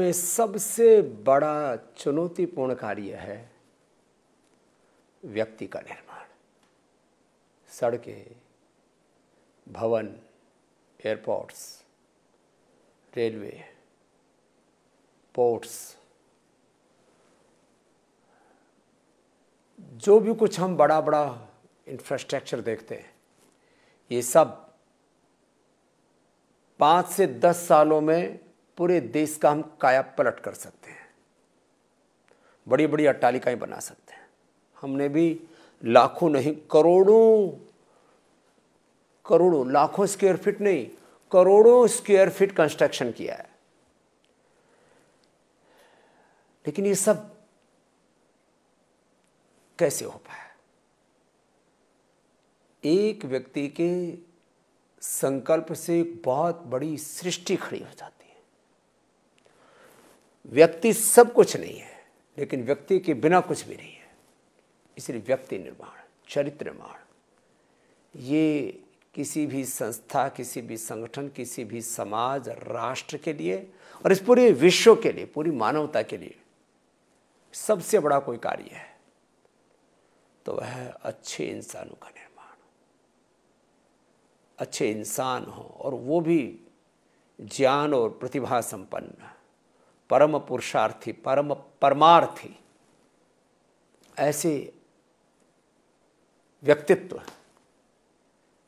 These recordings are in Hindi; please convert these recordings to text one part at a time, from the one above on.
में सबसे बड़ा चुनौतीपूर्ण कार्य है व्यक्ति का निर्माण। सड़कें, भवन, एयरपोर्ट्स, रेलवे, पोर्ट्स, जो भी कुछ हम बड़ा बड़ा इंफ्रास्ट्रक्चर देखते हैं, ये सब 5 से 10 सालों में पूरे देश का हम काया पलट कर सकते हैं। बड़ी बड़ी अट्टालिकाएं बना सकते हैं। हमने भी लाखों नहीं, करोड़ों, लाखों स्क्वायर फीट नहीं, करोड़ों स्क्वायर फीट कंस्ट्रक्शन किया है। लेकिन ये सब कैसे हो पाया? एक व्यक्ति के संकल्प से एक बहुत बड़ी सृष्टि खड़ी हो जाती है। व्यक्ति सब कुछ नहीं है, लेकिन व्यक्ति के बिना कुछ भी नहीं है। इसलिए व्यक्ति निर्माण, चरित्र निर्माण, ये किसी भी संस्था, किसी भी संगठन, किसी भी समाज, राष्ट्र के लिए और इस पूरे विश्व के लिए, पूरी मानवता के लिए सबसे बड़ा कोई कार्य है तो वह है अच्छे इंसानों का निर्माण। अच्छे इंसान हो और वो भी ज्ञान और प्रतिभा संपन्न, परम पुरुषार्थी, परमार्थी, ऐसे व्यक्तित्व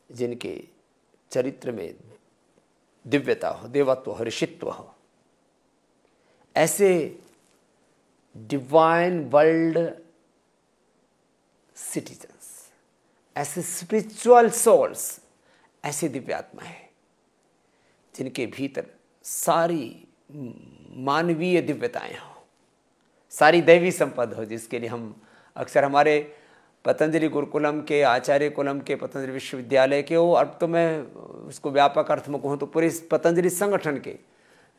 जिनके चरित्र में दिव्यता हो, देवत्व हो, ऋषित्व हो, ऐसे डिवाइन वर्ल्ड सिटीजन्स, ऐसे स्पिरिचुअल सोल्स, ऐसे दिव्य आत्माएं जिनके भीतर सारी मानवीय दिव्यताएं हो, सारी दैवी संपदा हो, जिसके लिए हम अक्सर हमारे पतंजलि गुरुकुलम के, आचार्य कुलम के, पतंजलि विश्वविद्यालय के हो, अब तो मैं उसको व्यापक अर्थ में कहूँ तो पूरे पतंजलि संगठन के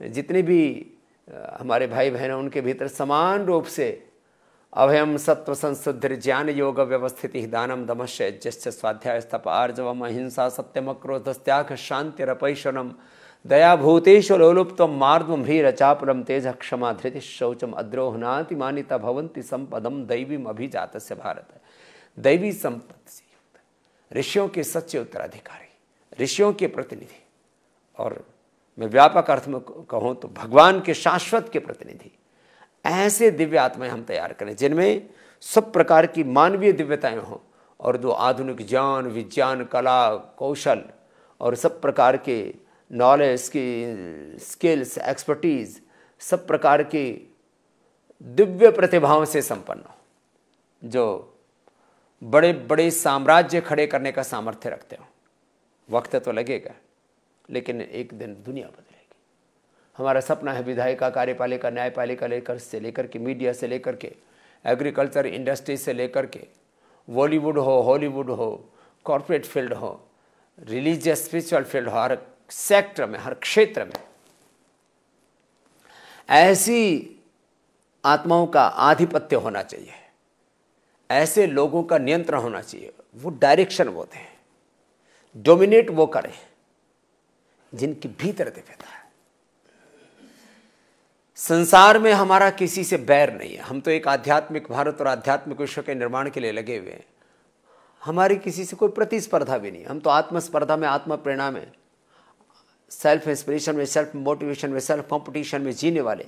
जितने भी हमारे भाई बहन हैं, उनके भीतर समान रूप से अभयम सत्व संशुद्धि ज्ञान योग व्यवस्थिति दानम दमश्य यज्ञ स्वाध्याय तप आर्जवम अहिंसा सत्यम क्रोध त्याग शांति रपैशनम दया भूतेश लोलुप्तम मार्दम ह्रीर चापलम तेज क्षमा धृति शौचम अद्रोहनाति मानिता भवंती संपदम दैवीम अभिजातस्य भारत। दैवी संपत्ति से युक्त ऋषियों के सच्चे उत्तराधिकारी, ऋषियों के प्रतिनिधि, और मैं व्यापक अर्थ में कहूँ तो भगवान के शाश्वत के प्रतिनिधि, ऐसे दिव्य आत्माएं हम तैयार करें जिनमें सब प्रकार की मानवीय दिव्यताएं हों और जो आधुनिक ज्ञान, विज्ञान, कला, कौशल और सब प्रकार के नॉलेज की स्किल्स, एक्सपर्टीज, सब प्रकार की दिव्य प्रतिभाओं से संपन्न हो, जो बड़े बड़े साम्राज्य खड़े करने का सामर्थ्य रखते हो। वक्त तो लगेगा, लेकिन एक दिन दुनिया बदलेगी। हमारा सपना है विधायिका, कार्यपालिका, न्यायपालिका लेकर के मीडिया से लेकर के एग्रीकल्चर इंडस्ट्री से लेकर के बॉलीवुड हो, हॉलीवुड हो, कॉरपोरेट फील्ड हो, रिलीजियस स्पिरिचुअल फील्ड हो, हर सेक्टर में, हर क्षेत्र में ऐसी आत्माओं का आधिपत्य होना चाहिए, ऐसे लोगों का नियंत्रण होना चाहिए। वो डायरेक्शन वो दें, डोमिनेट वो करें जिनके भीतर दिव्यता है। संसार में हमारा किसी से बैर नहीं है। हम तो एक आध्यात्मिक भारत और आध्यात्मिक विश्व के निर्माण के लिए लगे हुए हैं। हमारी किसी से कोई प्रतिस्पर्धा भी नहीं। हम तो आत्मस्पर्धा में, आत्म प्रेरणा में, सेल्फ इंस्पिरेशन में, सेल्फ मोटिवेशन में, सेल्फ कॉम्पिटिशन में जीने वाले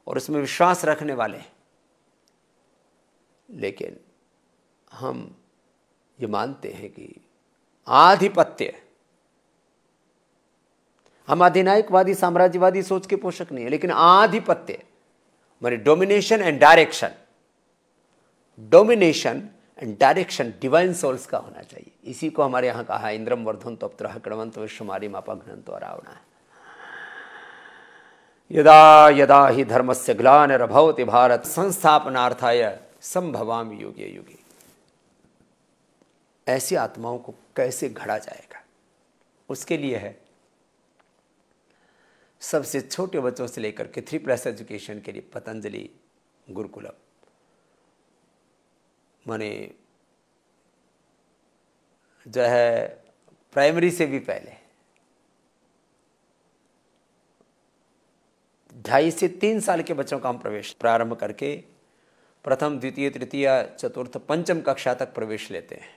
और उसमें विश्वास रखने वाले। लेकिन हम ये मानते हैं कि आधिपत्य, हम अधिनायकवादी साम्राज्यवादी सोच के पोषक नहीं है, लेकिन आधिपत्य माने domination and direction, domination and direction divine souls का होना चाहिए। इसी को हमारे यहाँ कहा है इंद्रम वर्धन्तो अप्तरः क्रमन्तो विश्वमारी मापघ्नन्तो रावणः। यदा यदा हि धर्मस्य ग्लानिर्भवति भारत संस्थापनार्थाय संभवामि युगे युगे। ऐसी आत्माओं को कैसे घड़ा जाएगा, उसके लिए है सबसे छोटे बच्चों से लेकर के 3+ एजुकेशन के लिए पतंजलि गुरुकुलम। माने जो है प्राइमरी से भी पहले 2.5 से 3 साल के बच्चों का हम प्रवेश प्रारंभ करके प्रथम, द्वितीय, तृतीय, चतुर्थ, पंचम कक्षा तक प्रवेश लेते हैं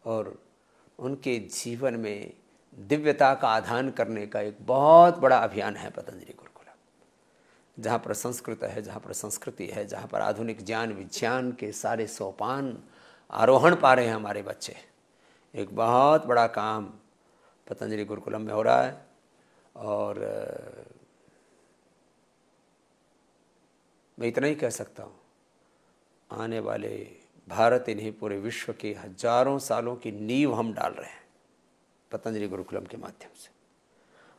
और उनके जीवन में दिव्यता का आधान करने का एक बहुत बड़ा अभियान है पतंजलि गुरुकुलम। जहाँ पर संस्कृत है, जहाँ पर संस्कृति है, जहाँ पर आधुनिक ज्ञान विज्ञान के सारे सोपान आरोहण पा रहे हैं हमारे बच्चे। एक बहुत बड़ा काम पतंजलि गुरुकुलम में हो रहा है और मैं इतना ही कह सकता हूँ, आने वाले भारत ही नहीं पूरे विश्व के हजारों सालों की नींव हम डाल रहे हैं पतंजलि गुरुकुलम के माध्यम से।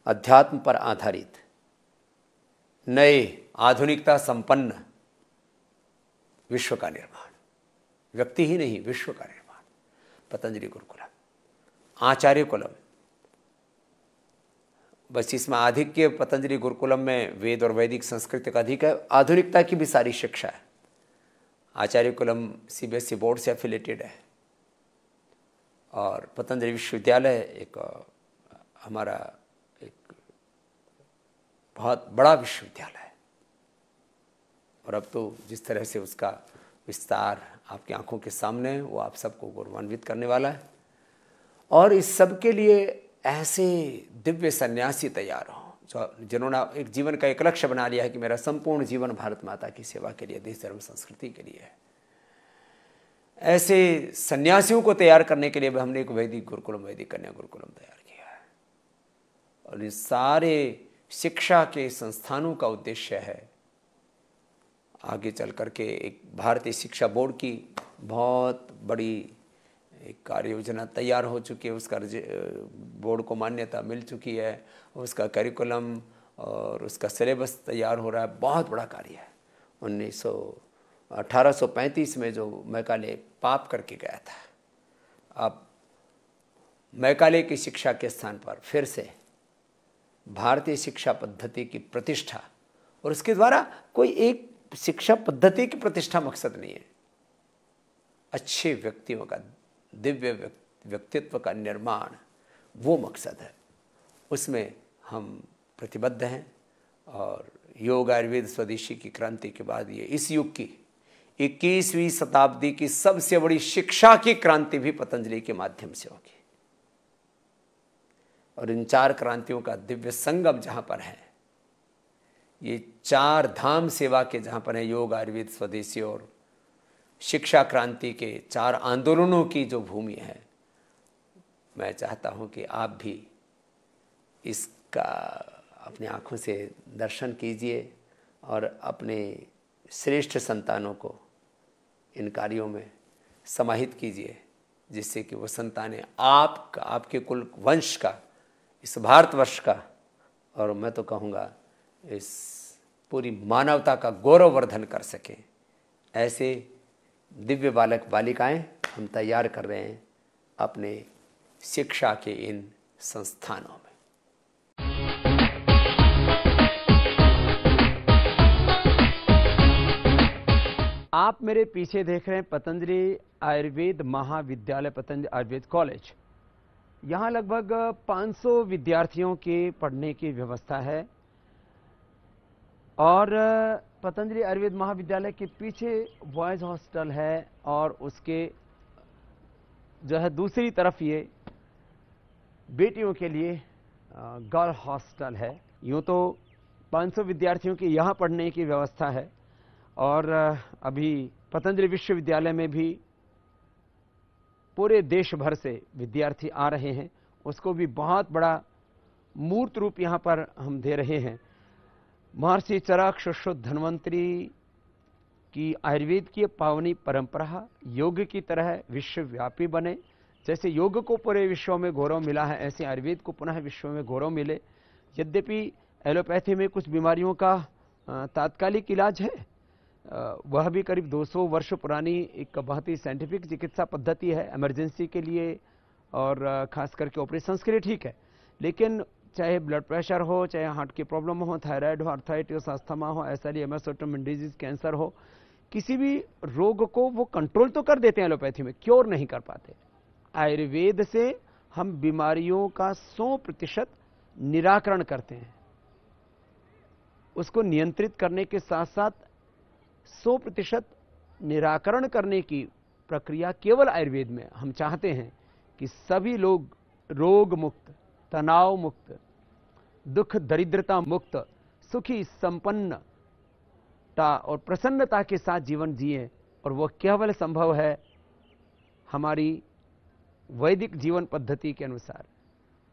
अध्यात्म पर आधारित नए आधुनिकता संपन्न विश्व का निर्माण, व्यक्ति ही नहीं विश्व का निर्माण पतंजलि गुरुकुलम। आचार्य कुलम, बस इसमें आधिक्य पतंजलि गुरुकुलम में वेद और वैदिक संस्कृति का अधिक है, आधुनिकता की भी सारी शिक्षा है। आचार्य कुलम CBSE बोर्ड से एफिलेटेड है और पतंजलि विश्वविद्यालय एक हमारा एक बहुत बड़ा विश्वविद्यालय है और अब तो जिस तरह से उसका विस्तार आपकी आंखों के सामने है वो आप सबको गौरवान्वित करने वाला है। और इस सब के लिए ऐसे दिव्य सन्यासी तैयार हों जिन्होंने एक जीवन का एक लक्ष्य बना लिया है कि मेरा संपूर्ण जीवन भारत माता की सेवा के लिए, देश धर्म संस्कृति के लिए है। ऐसे सन्यासियों को तैयार करने के लिए भी हमने एक वैदिक गुरुकुलम, वैदिक कन्या गुरुकुलम तैयार किया है। और इस सारे शिक्षा के संस्थानों का उद्देश्य है आगे चल करके एक भारतीय शिक्षा बोर्ड की बहुत बड़ी एक कार्य योजना तैयार हो चुकी है, उसका बोर्ड को मान्यता मिल चुकी है, उसका करिकुलम और उसका सिलेबस तैयार हो रहा है। बहुत बड़ा कार्य है। 1835 में जो मैकाले पाप करके गया था, अब मैकाले की शिक्षा के स्थान पर फिर से भारतीय शिक्षा पद्धति की प्रतिष्ठा, और उसके द्वारा कोई एक शिक्षा पद्धति की प्रतिष्ठा मकसद नहीं है, अच्छे व्यक्तियों का, दिव्य व्यक्तित्व का निर्माण वो मकसद है। उसमें हम प्रतिबद्ध हैं और योग आयुर्वेद स्वदेशी की क्रांति के बाद ये इस युग की 21वीं शताब्दी की सबसे बड़ी शिक्षा की क्रांति भी पतंजलि के माध्यम से होगी। और इन 4 क्रांतियों का दिव्य संगम जहाँ पर है, ये 4 धाम सेवा के जहाँ पर है, योग आयुर्वेद स्वदेशी और शिक्षा क्रांति के 4 आंदोलनों की जो भूमि है, मैं चाहता हूँ कि आप भी इसका अपनी आँखों से दर्शन कीजिए और अपने श्रेष्ठ संतानों को इन कार्यों में समाहित कीजिए, जिससे कि वो संतानें आपका, आपके कुल वंश का, इस भारतवर्ष का, और मैं तो कहूँगा इस पूरी मानवता का गौरववर्धन कर सकें। ऐसे दिव्य बालक बालिकाएं हम तैयार कर रहे हैं अपने शिक्षा के इन संस्थानों में। आप मेरे पीछे देख रहे हैं पतंजलि आयुर्वेद महाविद्यालय, पतंजलि आयुर्वेद कॉलेज। यहाँ लगभग 500 विद्यार्थियों के पढ़ने की व्यवस्था है और पतंजलि आयुर्वेद महाविद्यालय के पीछे बॉयज हॉस्टल है और उसके जो है दूसरी तरफ ये बेटियों के लिए गर्ल हॉस्टल है। यूँ तो 500 विद्यार्थियों की यहाँ पढ़ने की व्यवस्था है और अभी पतंजलि विश्वविद्यालय में भी पूरे देश भर से विद्यार्थी आ रहे हैं, उसको भी बहुत बड़ा मूर्त रूप यहाँ पर हम दे रहे हैं। महर्षि चरक सुश्रुत धन्वंतरी की आयुर्वेद की पावनी परंपरा योग की तरह विश्वव्यापी बने। जैसे योग को पूरे विश्व में गौरव मिला है, ऐसे आयुर्वेद को पुनः विश्व में गौरव मिले। यद्यपि एलोपैथी में कुछ बीमारियों का तात्कालिक इलाज है, वह भी करीब 200 वर्ष पुरानी एक बहुत ही साइंटिफिक चिकित्सा पद्धति है इमरजेंसी के लिए और खास करके ऑपरेशंस के लिए ठीक है। लेकिन चाहे ब्लड प्रेशर हो, चाहे हार्ट की प्रॉब्लम हो, थायराइड हो, आर्थराइटिस, अस्थमा हो, SLE, MS, autoimmune disease, cancer हो, किसी भी रोग को वो कंट्रोल तो कर देते हैं एलोपैथी में, क्योर नहीं कर पाते। आयुर्वेद से हम बीमारियों का 100% निराकरण करते हैं। उसको नियंत्रित करने के साथ साथ 100% निराकरण करने की प्रक्रिया केवल आयुर्वेद में। हम चाहते हैं कि सभी लोग रोग मुक्त, तनाव मुक्त, दुख दरिद्रता मुक्त, सुखी संपन्नता और प्रसन्नता के साथ जीवन जिए, और वह केवल संभव है हमारी वैदिक जीवन पद्धति के अनुसार।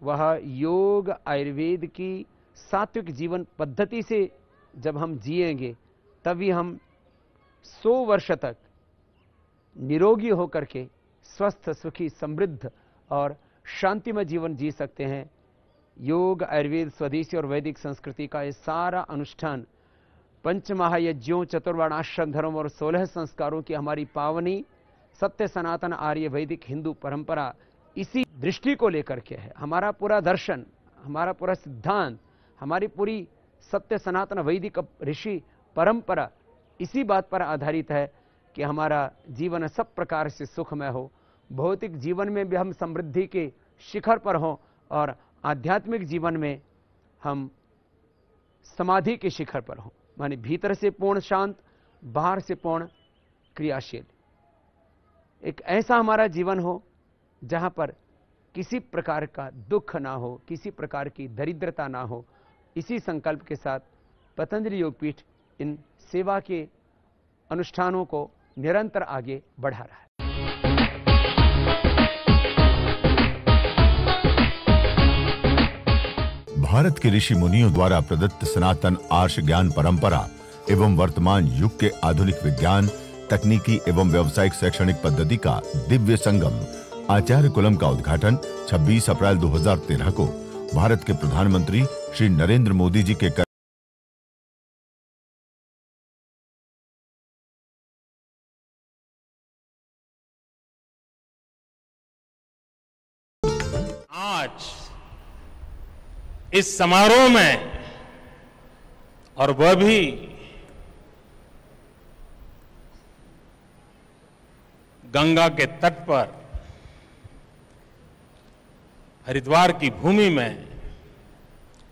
वह योग आयुर्वेद की सात्विक जीवन पद्धति से जब हम जिएंगे तभी हम 100 वर्ष तक निरोगी होकर के स्वस्थ, सुखी, समृद्ध और शांतिमय जीवन जी सकते हैं। योग, आयुर्वेद, स्वदेशी और वैदिक संस्कृति का ये सारा अनुष्ठान पंच महायज्ञों, चतुर्वर्णाश्रम धर्म और 16 संस्कारों की हमारी पावनी सत्य सनातन आर्य वैदिक हिंदू परंपरा इसी दृष्टि को लेकर के है। हमारा पूरा दर्शन, हमारा पूरा सिद्धांत, हमारी पूरी सत्य सनातन वैदिक ऋषि परंपरा इसी बात पर आधारित है कि हमारा जीवन सब प्रकार से सुखमय हो, भौतिक जीवन में भी हम समृद्धि के शिखर पर हों और आध्यात्मिक जीवन में हम समाधि के शिखर पर हों, माने भीतर से पूर्ण शांत, बाहर से पूर्ण क्रियाशील। एक ऐसा हमारा जीवन हो जहां पर किसी प्रकार का दुख ना हो, किसी प्रकार की दरिद्रता ना हो। इसी संकल्प के साथ पतंजलि योगपीठ इन सेवा के अनुष्ठानों को निरंतर आगे बढ़ा रहा है। भारत के ऋषि मुनियों द्वारा प्रदत्त सनातन आर्ष ज्ञान परंपरा एवं वर्तमान युग के आधुनिक विज्ञान, तकनीकी एवं व्यावसायिक शैक्षणिक पद्धति का दिव्य संगम आचार्य कुलम का उद्घाटन 26 अप्रैल 2013 को भारत के प्रधानमंत्री श्री नरेंद्र मोदी जी के आज इस समारोह में, और वह भी गंगा के तट पर, हरिद्वार की भूमि में,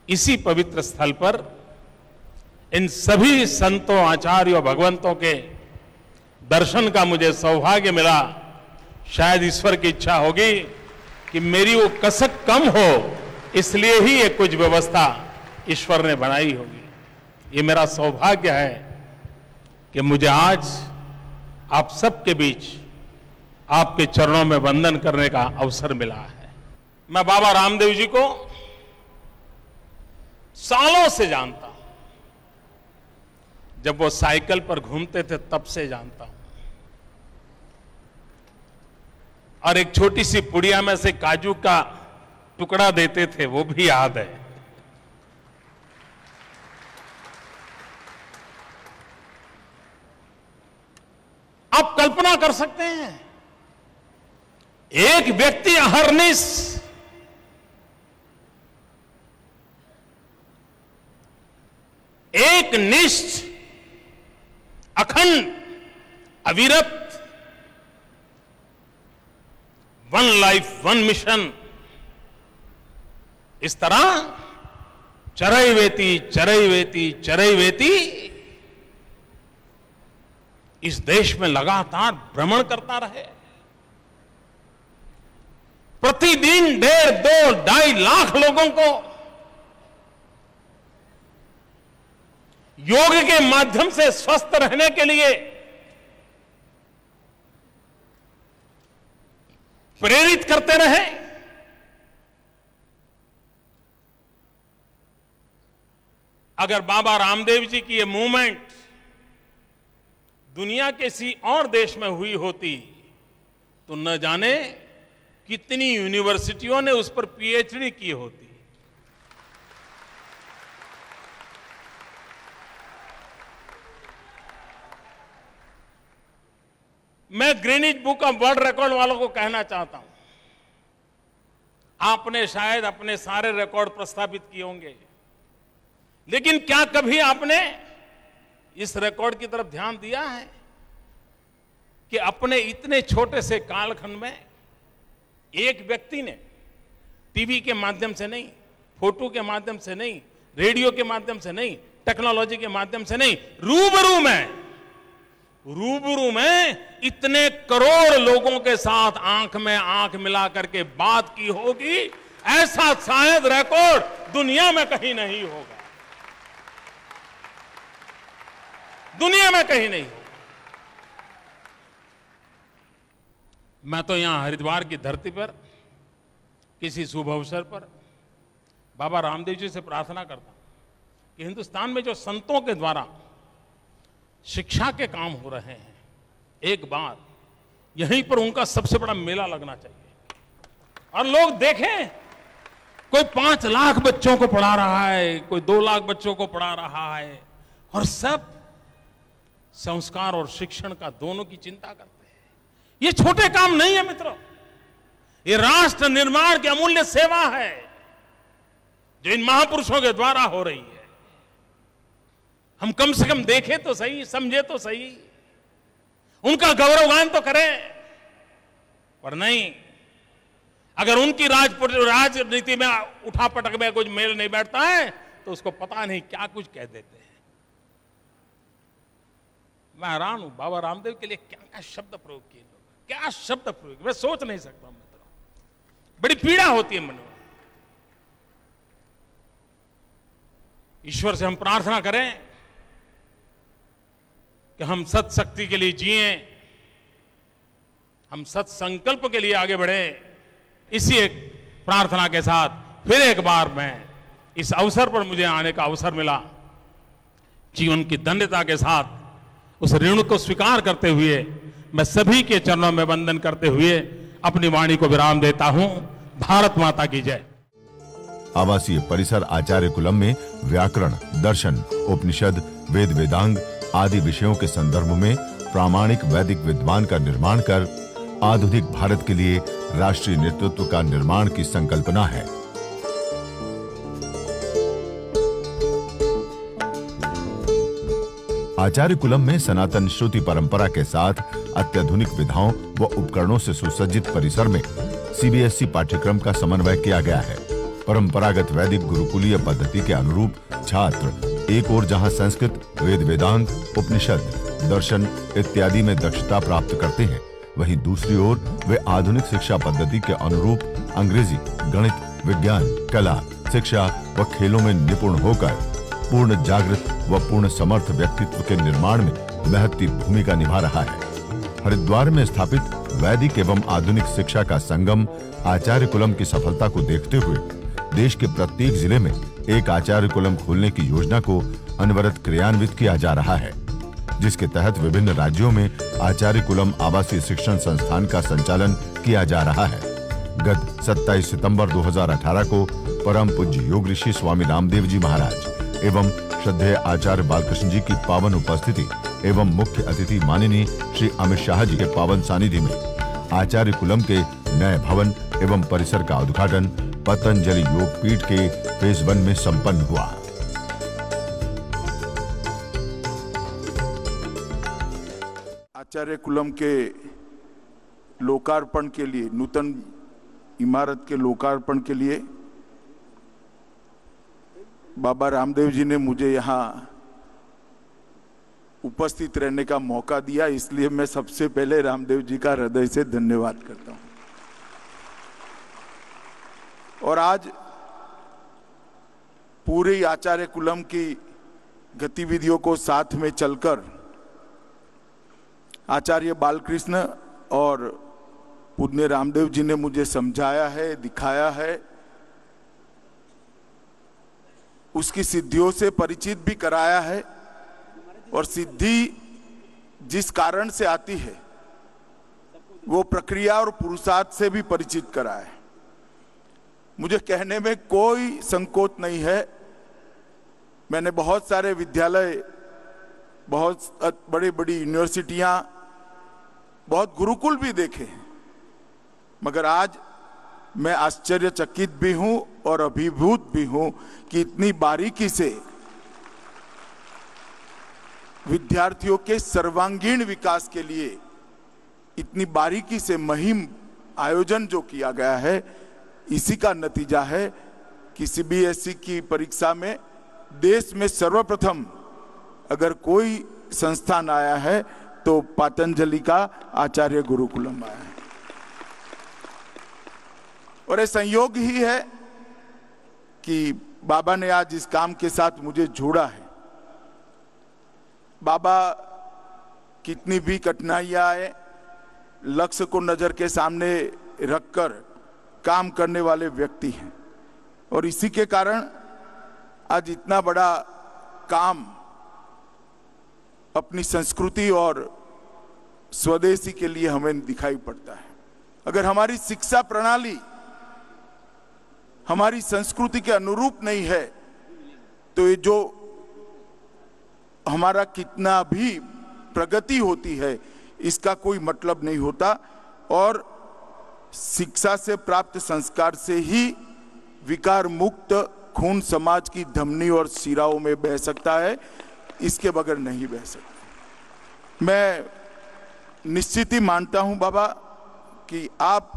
इसी पवित्र स्थल पर इन सभी संतों, आचार्यों, भगवंतों के दर्शन का मुझे सौभाग्य मिला। शायद ईश्वर की इच्छा होगी कि मेरी वो कसक कम हो, इसलिए ही ये कुछ व्यवस्था ईश्वर ने बनाई होगी। ये मेरा सौभाग्य है कि मुझे आज आप सबके बीच आपके चरणों में वंदन करने का अवसर मिला है। मैं बाबा रामदेव जी को सालों से जानता हूं, जब वो साइकिल पर घूमते थे तब से जानता हूं, और एक छोटी सी पुड़िया में से काजू का टुकड़ा देते थे, वो भी याद है। आप कल्पना कर सकते हैं, एक व्यक्ति अहर्निश एक निष्ठ, अखंड, अविरत, वन लाइफ वन मिशन, इस तरह चरैवेति चरैवेति चरैवेति इस देश में लगातार भ्रमण करता रहे। प्रतिदिन 1.5, 2, 2.5 लाख लोगों को योग के माध्यम से स्वस्थ रहने के लिए प्रेरित करते रहे। अगर बाबा रामदेव जी की ये मूवमेंट दुनिया के किसी और देश में हुई होती तो न जाने कितनी यूनिवर्सिटियों ने उस पर पीएचडी की होती। मैं Greenwich book of world record वालों को कहना चाहता हूं, आपने शायद अपने सारे रिकॉर्ड प्रस्थापित किए होंगे, लेकिन क्या कभी आपने इस रिकॉर्ड की तरफ ध्यान दिया है कि अपने इतने छोटे से कालखंड में एक व्यक्ति ने टीवी के माध्यम से नहीं, फोटो के माध्यम से नहीं, रेडियो के माध्यम से नहीं, टेक्नोलॉजी के माध्यम से नहीं, रूबरू में इतने करोड़ लोगों के साथ आंख में आंख मिला करके बात की होगी, ऐसा शायद रिकॉर्ड दुनिया में कहीं नहीं होगा, दुनिया में कहीं नहीं होगा। मैं तो यहां हरिद्वार की धरती पर किसी शुभ अवसर पर बाबा रामदेव जी से प्रार्थना करता हूं कि हिंदुस्तान में जो संतों के द्वारा शिक्षा के काम हो रहे हैं, एक बार यहीं पर उनका सबसे बड़ा मेला लगना चाहिए और लोग देखें, कोई 5 लाख बच्चों को पढ़ा रहा है, कोई 2 लाख बच्चों को पढ़ा रहा है, और सब संस्कार और शिक्षण का दोनों की चिंता करते हैं। ये छोटे काम नहीं है मित्रों, ये राष्ट्र निर्माण की अमूल्य सेवा है जो इन महापुरुषों के द्वारा हो रही है। हम कम से कम देखें तो सही, समझे तो सही, उनका गौरवगान तो करें, पर नहीं, अगर उनकी राजनीति में उठापटक में कुछ मेल नहीं बैठता है तो उसको पता नहीं क्या कुछ कह देते हैं। मैं हैरान हूं, बाबा रामदेव के लिए क्या क्या शब्द प्रयोग किए लोग, क्या शब्द प्रयोग, मैं सोच नहीं सकता मित्रों, बड़ी पीड़ा होती है मन में। ईश्वर से हम प्रार्थना करें कि हम सत शक्ति के लिए जिएं, हम सत संकल्प के लिए आगे बढ़ें। इसी एक प्रार्थना के साथ फिर एक बार मैं इस अवसर पर मुझे आने का अवसर मिला, जीवन की धन्यता के साथ उस ऋण को स्वीकार करते हुए मैं सभी के चरणों में वंदन करते हुए अपनी वाणी को विराम देता हूं। भारत माता की जय। आवासीय परिसर आचार्य कुलम में व्याकरण, दर्शन, उपनिषद, वेद वेदांग आदि विषयों के संदर्भ में प्रामाणिक वैदिक विद्वान का निर्माण कर आधुनिक भारत के लिए राष्ट्रीय नेतृत्व का निर्माण की संकल्पना है। आचार्य कुलम में सनातन श्रुति परंपरा के साथ अत्याधुनिक विधाओं व उपकरणों से सुसज्जित परिसर में सीबीएसई पाठ्यक्रम का समन्वय किया गया है। परंपरागत वैदिक गुरुकुलीय पद्धति के अनुरूप छात्र एक ओर जहां संस्कृत, वेद वेदांग, उपनिषद, दर्शन इत्यादि में दक्षता प्राप्त करते हैं, वहीं दूसरी ओर वे आधुनिक शिक्षा पद्धति के अनुरूप अंग्रेजी, गणित, विज्ञान, कला, शिक्षा व खेलों में निपुण होकर पूर्ण जागृत व पूर्ण समर्थ व्यक्तित्व के निर्माण में महत्वपूर्ण भूमिका निभा रहा है। हरिद्वार में स्थापित वैदिक एवं आधुनिक शिक्षा का संगम आचार्य कुलम की सफलता को देखते हुए देश के प्रत्येक जिले में एक आचार्य कुलम खोलने की योजना को अनवरत क्रियान्वित किया जा रहा है, जिसके तहत विभिन्न राज्यों में आचार्य कुलम आवासीय शिक्षण संस्थान का संचालन किया जा रहा है। गत 27 सितंबर 2018 को परम पूज्य योग ऋषि स्वामी रामदेव जी महाराज एवं श्रद्धेय आचार्य बालकृष्ण जी की पावन उपस्थिति एवं मुख्य अतिथि माननीय श्री अमित शाह जी के पावन सानिध्य में आचार्य कुलम के नए भवन एवं परिसर का उद्घाटन पतंजलि योग पीठ के फेज 1 में संपन्न हुआ। आचार्य कुलम के लोकार्पण के लिए, नूतन इमारत के लोकार्पण के लिए बाबा रामदेव जी ने मुझे यहाँ उपस्थित रहने का मौका दिया, इसलिए मैं सबसे पहले रामदेव जी का हृदय से धन्यवाद करता हूँ। और आज पूरी आचार्य कुलम की गतिविधियों को साथ में चलकर आचार्य बालकृष्ण और पूज्य रामदेव जी ने मुझे समझाया है, दिखाया है, उसकी सिद्धियों से परिचित भी कराया है और सिद्धि जिस कारण से आती है वो प्रक्रिया और पुरुषार्थ से भी परिचित कराया है। मुझे कहने में कोई संकोच नहीं है, मैंने बहुत सारे विद्यालय, बहुत बड़ी बड़ी यूनिवर्सिटियां, बहुत गुरुकुल भी देखे, मगर आज मैं आश्चर्यचकित भी हूं और अभिभूत भी हूं कि इतनी बारीकी से विद्यार्थियों के सर्वांगीण विकास के लिए इतनी बारीकी से मुहिम आयोजन जो किया गया है, इसी का नतीजा है कि सीबीएसई की परीक्षा में देश में सर्वप्रथम अगर कोई संस्थान आया है तो पतंजलि का आचार्य गुरुकुलम आया है। और ये संयोग ही है कि बाबा ने आज इस काम के साथ मुझे जोड़ा है। बाबा कितनी भी कठिनाइयां आए, लक्ष्य को नजर के सामने रखकर काम करने वाले व्यक्ति हैं और इसी के कारण आज इतना बड़ा काम अपनी संस्कृति और स्वदेशी के लिए हमें दिखाई पड़ता है। अगर हमारी शिक्षा प्रणाली हमारी संस्कृति के अनुरूप नहीं है तो ये जो हमारा कितना भी प्रगति होती है इसका कोई मतलब नहीं होता। और शिक्षा से प्राप्त संस्कार से ही विकार मुक्त खून समाज की धमनी और शिराओं में बह सकता है, इसके बगैर नहीं बह सकता। मैं निश्चित ही मानता हूं बाबा कि आप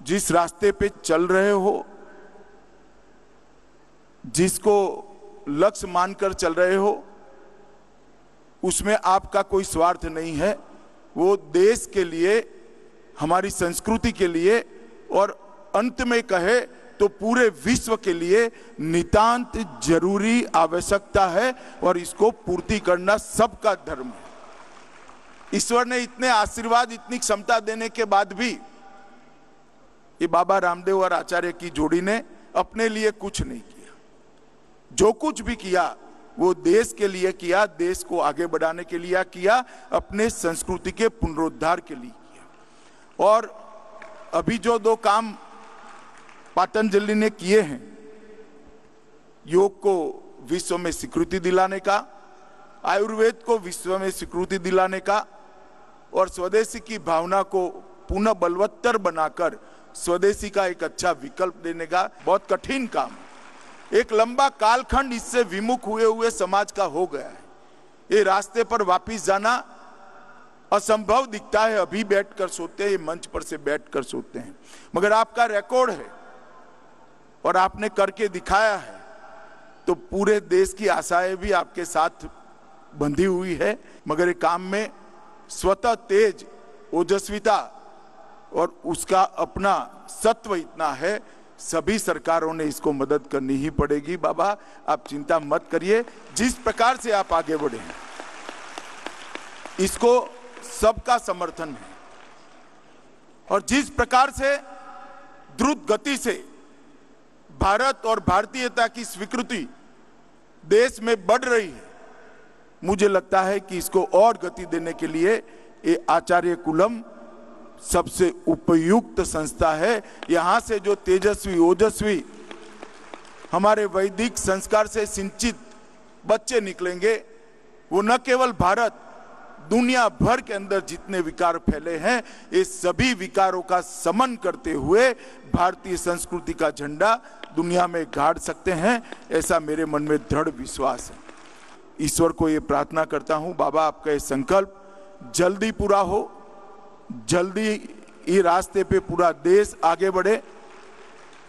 जिस रास्ते पे चल रहे हो, जिसको लक्ष्य मानकर चल रहे हो, उसमें आपका कोई स्वार्थ नहीं है। वो देश के लिए, हमारी संस्कृति के लिए और अंत में कहे तो पूरे विश्व के लिए नितांत जरूरी आवश्यकता है और इसको पूर्ति करना सबका धर्म है। ईश्वर ने इतने आशीर्वाद, इतनी क्षमता देने के बाद भी ये बाबा रामदेव और आचार्य की जोड़ी ने अपने लिए कुछ नहीं किया। जो कुछ भी किया वो देश के लिए किया, देश को आगे बढ़ाने के लिए किया, अपने संस्कृति के पुनरुद्धार के लिए किया। और अभी जो दो काम पतंजलि ने किए हैं, योग को विश्व में स्वीकृति दिलाने का, आयुर्वेद को विश्व में स्वीकृति दिलाने का और स्वदेशी की भावना को पुनः बलवत्तर बनाकर स्वदेशी का एक अच्छा विकल्प देने का बहुत कठिन काम, एक लंबा कालखंड इससे विमुख हुए हुए समाज का हो गया है। ये रास्ते पर वापस जाना असंभव दिखता है। अभी बैठकर सोते हैं, ये मंच पर से बैठकर सोते हैं, मगर आपका रिकॉर्ड है और आपने करके दिखाया है, तो पूरे देश की आशाएं भी आपके साथ बंधी हुई है। मगर ये काम में स्वतः तेज, ओजस्विता और उसका अपना सत्व इतना है, सभी सरकारों ने इसको मदद करनी ही पड़ेगी। बाबा आप चिंता मत करिए, जिस प्रकार से आप आगे बढ़े हैं इसको सबका समर्थन है और जिस प्रकार से द्रुत गति से भारत और भारतीयता की स्वीकृति देश में बढ़ रही है, मुझे लगता है कि इसको और गति देने के लिए ये आचार्य कुलम सबसे उपयुक्त संस्था है। यहां से जो तेजस्वी, ओजस्वी, हमारे वैदिक संस्कार से सिंचित बच्चे निकलेंगे, वो न केवल भारत, दुनिया भर के अंदर जितने विकार फैले हैं, ये सभी विकारों का समन करते हुए भारतीय संस्कृति का झंडा दुनिया में गाड़ सकते हैं, ऐसा मेरे मन में दृढ़ विश्वास है। ईश्वर को ये प्रार्थना करता हूं, बाबा आपका ये संकल्प जल्दी पूरा हो, जल्दी ये रास्ते पे पूरा देश आगे बढ़े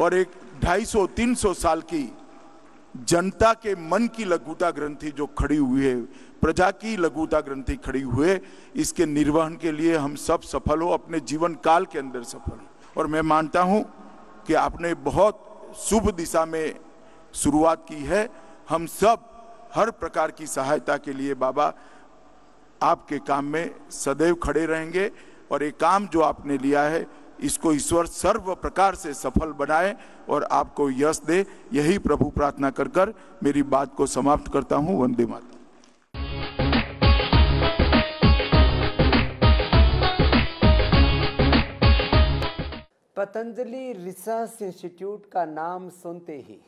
और एक 250-300 साल की जनता के मन की लघुता ग्रंथि जो खड़ी हुई है, प्रजा की लघुता ग्रंथि खड़ी हुए, इसके निर्वहन के लिए हम सब सफल हो, अपने जीवन काल के अंदर सफल हो। और मैं मानता हूं कि आपने बहुत शुभ दिशा में शुरुआत की है। हम सब हर प्रकार की सहायता के लिए बाबा आपके काम में सदैव खड़े रहेंगे और ये काम जो आपने लिया है इसको ईश्वर सर्व प्रकार से सफल बनाए और आपको यश दे, यही प्रभु प्रार्थना कर कर मेरी बात को समाप्त करता हूं। वंदे मातरम। पतंजलि रिसर्च इंस्टीट्यूट का नाम सुनते ही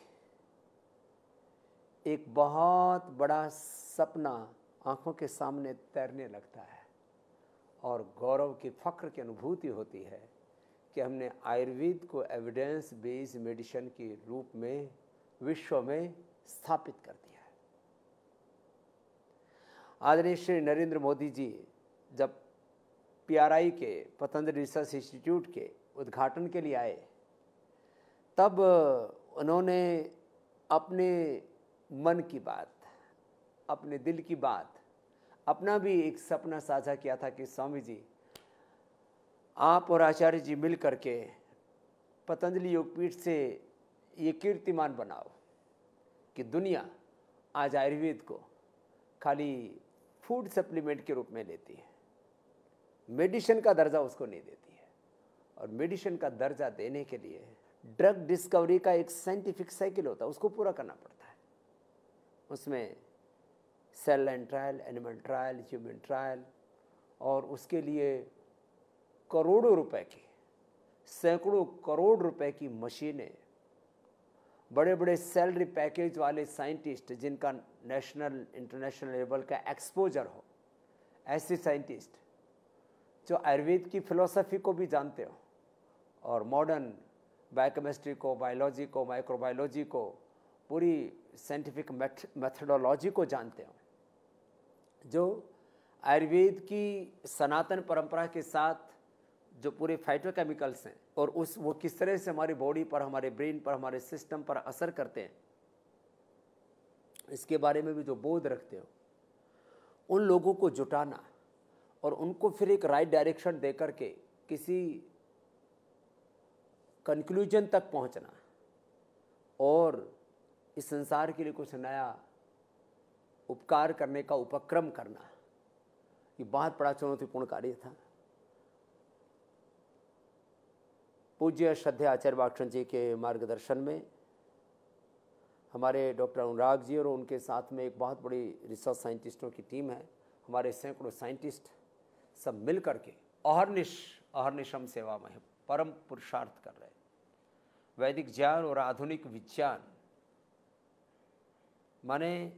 एक बहुत बड़ा सपना आंखों के सामने तैरने लगता है और गौरव की, फख्र की अनुभूति होती है कि हमने आयुर्वेद को एविडेंस बेस्ड मेडिसिन के रूप में विश्व में स्थापित कर दिया है। आदरणीय श्री नरेंद्र मोदी जी जब PRI के पतंजलि रिसर्च इंस्टीट्यूट के उद्घाटन के लिए आए, तब उन्होंने अपने मन की बात, अपने दिल की बात, अपना भी एक सपना साझा किया था कि स्वामी जी, आप और आचार्य जी मिल करके पतंजलि योगपीठ से ये कीर्तिमान बनाओ कि दुनिया आज आयुर्वेद को खाली फूड सप्लीमेंट के रूप में लेती है, मेडिसिन का दर्जा उसको नहीं देती है। और मेडिसिन का दर्जा देने के लिए ड्रग डिस्कवरी का एक साइंटिफिक साइकिल होता है, उसको पूरा करना पड़ता है। उसमें cell line trial, animal trial, human trial, और उसके लिए करोड़ों रुपए की, सैकड़ों करोड़ रुपए की मशीनें, बड़े बड़े सैलरी पैकेज वाले साइंटिस्ट जिनका नेशनल इंटरनेशनल लेवल का एक्सपोजर हो, ऐसे साइंटिस्ट जो आयुर्वेद की फिलॉसफी को भी जानते हो और मॉडर्न बायोकेमिस्ट्री को, बायोलॉजी को, माइक्रोबायोलॉजी को, पूरी साइंटिफिक मेथडोलॉजी को जानते हो, जो आयुर्वेद की सनातन परंपरा के साथ जो पूरे फाइटोकेमिकल्स हैं और वो किस तरह से हमारी बॉडी पर, हमारे ब्रेन पर, हमारे सिस्टम पर असर करते हैं, इसके बारे में भी जो बोध रखते हो, उन लोगों को जुटाना और उनको फिर एक राइट डायरेक्शन देकर के किसी कंक्लूजन तक पहुंचना और इस संसार के लिए कुछ नया उपकार करने का उपक्रम करना, ये बहुत बड़ा चुनौतीपूर्ण कार्य था। पूज्य श्रद्धेय आचार्य बालकृष्ण जी के मार्गदर्शन में हमारे डॉक्टर अनुराग जी और उनके साथ में एक बहुत बड़ी रिसर्च साइंटिस्टों की टीम है, हमारे सैकड़ों साइंटिस्ट सब मिल करके अहर्निशम सेवा में परम पुरुषार्थ कर रहे हैं। वैदिक ज्ञान और आधुनिक विज्ञान, माने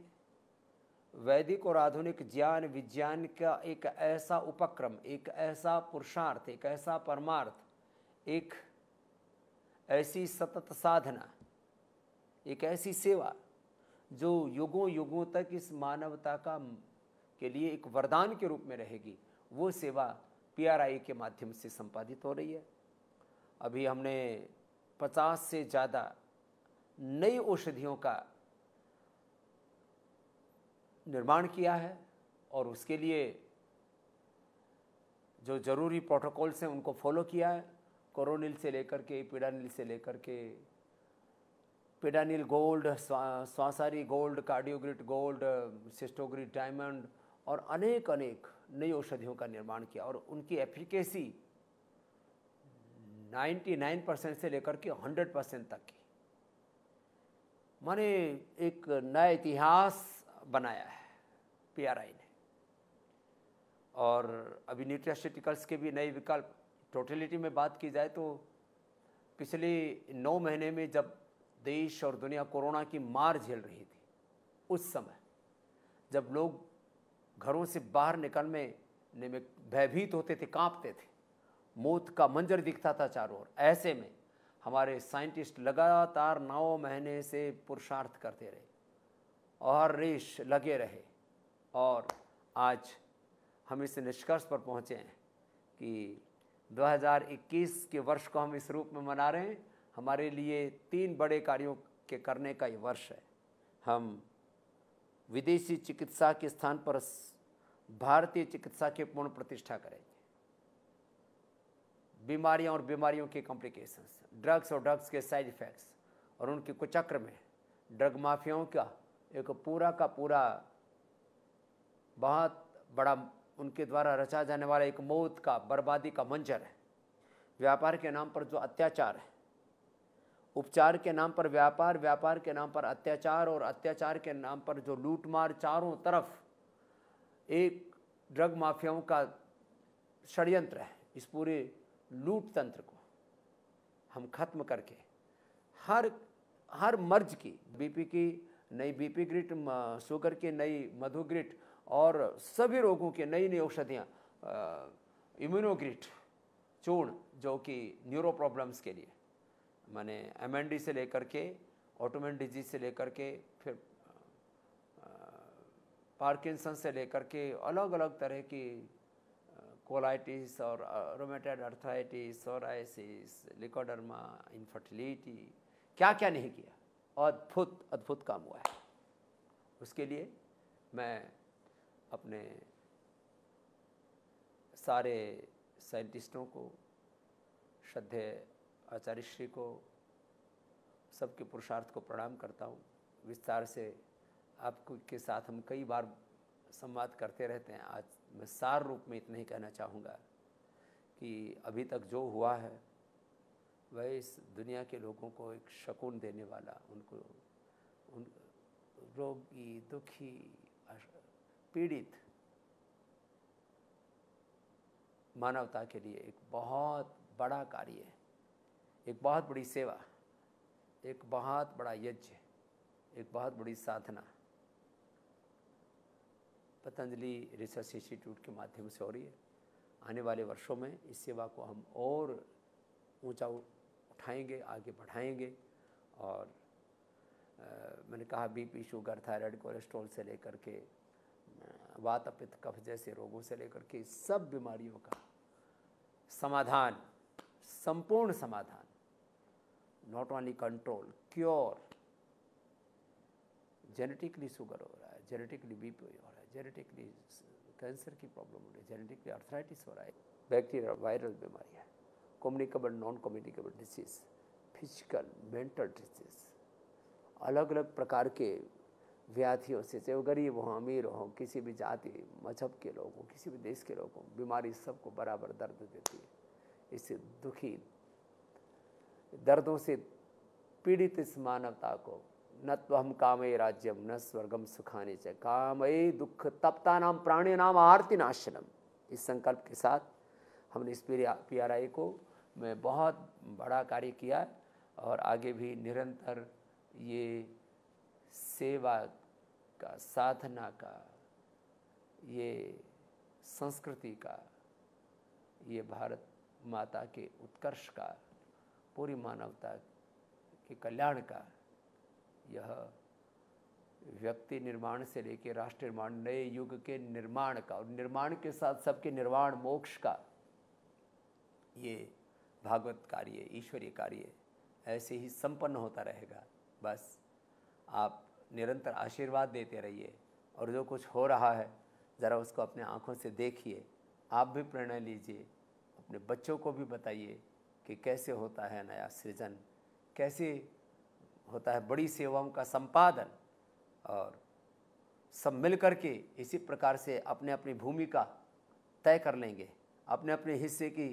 वैदिक और आधुनिक ज्ञान विज्ञान का एक ऐसा उपक्रम, एक ऐसा पुरुषार्थ, एक ऐसा परमार्थ, एक ऐसी सतत साधना, एक ऐसी सेवा जो युगों युगों तक इस मानवता के लिए एक वरदान के रूप में रहेगी, वो सेवा PRI के माध्यम से संपादित हो रही है। अभी हमने 50 से ज़्यादा नई औषधियों का निर्माण किया है और उसके लिए जो जरूरी प्रोटोकॉल्स हैं उनको फॉलो किया है। कोरोनिल से लेकर के पिडानिल से लेकर के पिडानिल gold, स्वासारी gold, Cardiogrit gold, सिस्टोग्रिड diamond और अनेक नई औषधियों का निर्माण किया और उनकी एफिकेसी 99% से लेकर के 100% तक की, माने एक नया इतिहास बनाया है PRI ने। और अभी न्यूट्रास्यूटिकल्स के भी नए विकल्प, टोटलिटी में बात की जाए तो पिछले 9 महीने में जब देश और दुनिया कोरोना की मार झेल रही थी, उस समय जब लोग घरों से बाहर निकलने में भयभीत होते थे, कांपते थे, मौत का मंजर दिखता था चारों ओर, ऐसे में हमारे साइंटिस्ट लगातार 9 महीने से पुरुषार्थ करते रहे और रेश लगे रहे और आज हम इस निष्कर्ष पर पहुँचे हैं कि 2021 के वर्ष को हम इस रूप में मना रहे हैं। हमारे लिए 3 बड़े कार्यों के करने का ये वर्ष है। हम विदेशी चिकित्सा के स्थान पर भारतीय चिकित्सा की पूर्ण प्रतिष्ठा करेंगे। बीमारियां और बीमारियों के कॉम्प्लिकेशंस, ड्रग्स और ड्रग्स के साइड इफ़ेक्ट्स और उनके कुचक्र में ड्रग माफियाओं का एक पूरा का पूरा बहुत बड़ा उनके द्वारा रचा जाने वाला एक मौत का, बर्बादी का मंजर है। व्यापार के नाम पर जो अत्याचार है, उपचार के नाम पर व्यापार, व्यापार के नाम पर अत्याचार और अत्याचार के नाम पर जो लूटमार, चारों तरफ एक ड्रग माफियाओं का षड्यंत्र है। इस पूरे लूट तंत्र को हम खत्म करके हर मर्ज की, बीपी की नई बीपी ग्रिट, शुगर की नई मधुग्रिट और सभी रोगों के नई औषधियाँ, इम्यूनोग्रिट चूर्ण जो कि न्यूरो प्रॉब्लम्स के लिए, माने MND से लेकर के ऑटोमेन डिजीज से लेकर के फिर पार्किंसन से लेकर के अलग अलग तरह की कोलाइटिस और rheumatoid arthritis, psoriasis, leucoderma, infertility, क्या क्या नहीं किया। अद्भुत अद्भुत काम हुआ है। उसके लिए मैं अपने सारे साइंटिस्टों को, श्रद्धेय आचार्य श्री को, सबके पुरुषार्थ को प्रणाम करता हूँ। विस्तार से आपको के साथ हम कई बार संवाद करते रहते हैं। आज मैं सार रूप में इतना ही कहना चाहूँगा कि अभी तक जो हुआ है वह इस दुनिया के लोगों को एक सुकून देने वाला, उनको उन रोगी, दुखी, पीड़ित मानवता के लिए एक बहुत बड़ा कार्य है, एक बहुत बड़ी सेवा, एक बहुत बड़ा यज्ञ, एक बहुत बड़ी साधना पतंजलि रिसर्च इंस्टीट्यूट के माध्यम से हो रही है। आने वाले वर्षों में इस सेवा को हम और ऊंचा उठाएंगे, आगे बढ़ाएंगे। और मैंने कहा बीपी, शुगर, थायराइड, कोलेस्ट्रॉल से लेकर के वात, पित्त, कफ जैसे रोगों से लेकर के सब बीमारियों का समाधान, संपूर्ण समाधान, not only control, cure. Genetically sugar हो रहा है, जेनेटिकली बीपी हो रहा है, जेनेटिकली कैंसर की प्रॉब्लम हो रही है, जेनेटिकली आर्थराइटिस हो रहा है, बैक्टीरिया, वायरल बीमारियाँ, communicable, non communicable disease, physical, mental disease, अलग अलग प्रकार के व्याधियों से, चाहे वो गरीब हो, अमीर हो, किसी भी जाति मजहब के लोग हों, किसी भी देश के लोग हों, बीमारी सबको बराबर दर्द देती है। इससे दुखी, दर्दों से पीड़ित इस मानवता को न त्वहम कामे राज्यम न स्वर्गम सुखाने च कामये दुख तप्ता नाम प्राणी नाम आरती नाशनम, इस संकल्प के साथ हमने इस PRI को में बहुत बड़ा कार्य किया और आगे भी निरंतर ये सेवा का, साधना का, ये संस्कृति का, ये भारत माता के उत्कर्ष का, पूरी मानवता के कल्याण का, यह व्यक्ति निर्माण से लेकर राष्ट्र निर्माण, नए युग के निर्माण का, और निर्माण के साथ सबके निर्वाण मोक्ष का ये भागवत कार्य, ईश्वरीय कार्य ऐसे ही संपन्न होता रहेगा। बस आप निरंतर आशीर्वाद देते रहिए और जो कुछ हो रहा है ज़रा उसको अपने आँखों से देखिए, आप भी प्रेरणा लीजिए, अपने बच्चों को भी बताइए कि कैसे होता है नया सृजन, कैसे होता है बड़ी सेवाओं का संपादन, और सब मिल कर के इसी प्रकार से अपने अपनी भूमिका तय कर लेंगे, अपने अपने हिस्से की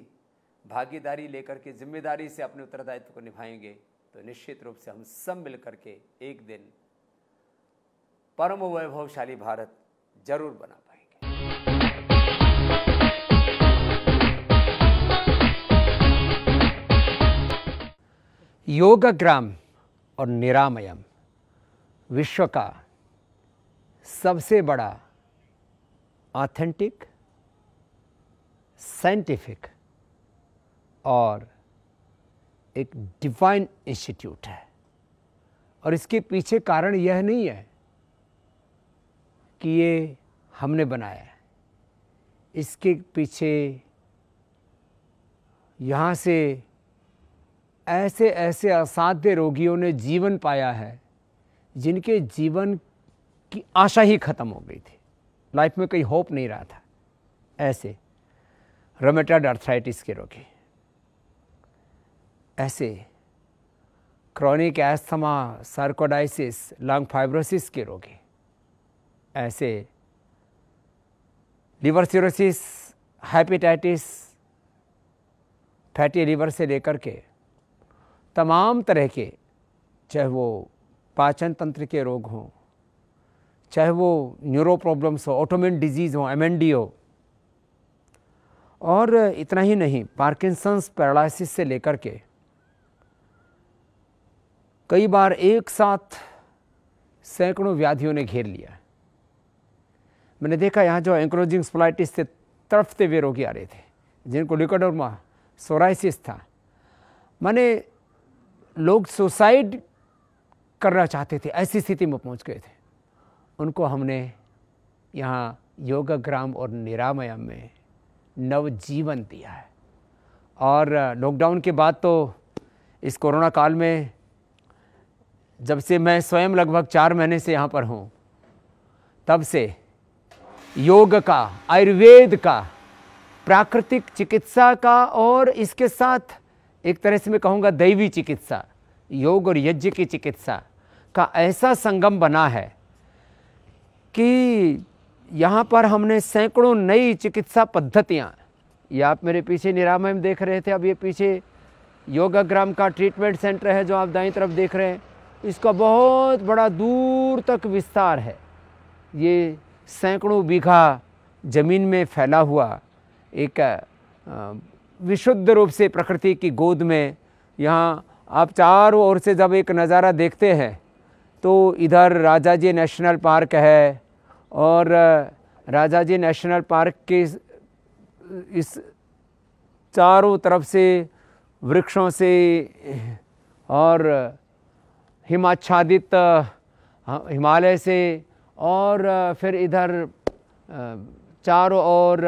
भागीदारी लेकर के जिम्मेदारी से अपने उत्तरदायित्व को निभाएंगे तो निश्चित रूप से हम सब मिल कर के एक दिन परम वैभवशाली भारत जरूर बना पाएंगे। योगग्राम और निरामयम विश्व का सबसे बड़ा ऑथेंटिक, साइंटिफिक और एक डिवाइन इंस्टीट्यूट है। और इसके पीछे कारण यह नहीं है कि ये हमने बनाया है, इसके पीछे यहाँ से ऐसे ऐसे असाध्य रोगियों ने जीवन पाया है जिनके जीवन की आशा ही खत्म हो गई थी, लाइफ में कोई होप नहीं रहा था। ऐसे रोमेटॉइड आर्थराइटिस के रोगी, ऐसे क्रॉनिक एस्थमा, सार्कोइडाइसिस, लंग फाइब्रोसिस के रोगी, ऐसे liver cirrhosis, hepatitis, fatty liver से लेकर के तमाम तरह के, चाहे वो पाचन तंत्र के रोग हों, चाहे वो न्यूरो प्रॉब्लम्स हो, ऑटोइम्यून डिजीज़ हो, MND हो, और इतना ही नहीं, पार्किंसंस, पैरालिसिस से लेकर के कई बार एक साथ सैकड़ों व्याधियों ने घेर लिया। मैंने देखा यहाँ जो एंक्लोजिंग स्पोलाइटिस से तड़फते हुए रोगी आ रहे थे, जिनको लिकोडर्मा, सोराइसिस था, माने लोग सुसाइड करना चाहते थे, ऐसी स्थिति में पहुँच गए थे। उनको हमने यहाँ योगग्राम और निरामयम में नवजीवन दिया है। और लॉकडाउन के बाद तो इस कोरोना काल में, जब से मैं स्वयं लगभग 4 महीने से यहाँ पर हूँ, तब से योग का, आयुर्वेद का, प्राकृतिक चिकित्सा का और इसके साथ एक तरह से मैं कहूँगा दैवी चिकित्सा, योग और यज्ञ की चिकित्सा का ऐसा संगम बना है कि यहाँ पर हमने सैकड़ों नई चिकित्सा पद्धतियाँ, ये आप मेरे पीछे निरामय में देख रहे थे, अब ये पीछे योगाग्राम का ट्रीटमेंट सेंटर है जो आप दाईं तरफ देख रहे हैं, इसका बहुत बड़ा दूर तक विस्तार है। ये सैकड़ों बीघा जमीन में फैला हुआ एक विशुद्ध रूप से प्रकृति की गोद में, यहाँ आप चारों ओर से जब एक नज़ारा देखते हैं तो इधर राजाजी नेशनल पार्क है और राजाजी नेशनल पार्क के इस चारों तरफ से वृक्षों से और हिमाच्छादित हिमालय से और फिर इधर चारों ओर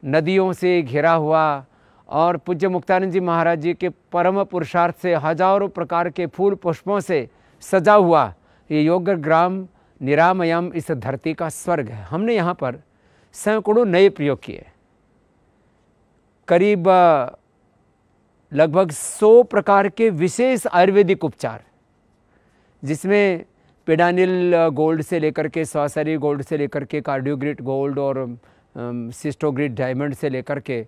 नदियों से घिरा हुआ और पूज्य मुक्तानंद जी महाराज जी के परम पुरुषार्थ से हजारों प्रकार के फूल पुष्पों से सजा हुआ ये योगग्राम निरामयम इस धरती का स्वर्ग है। हमने यहाँ पर सैकड़ों नए प्रयोग किए, करीब लगभग 100 प्रकार के विशेष आयुर्वेदिक उपचार, जिसमें पेडानिल गोल्ड से लेकर के सॉसरी गोल्ड से लेकर के कार्डियोग्रिट गोल्ड और सिस्टोग्रिट डायमंड से लेकर के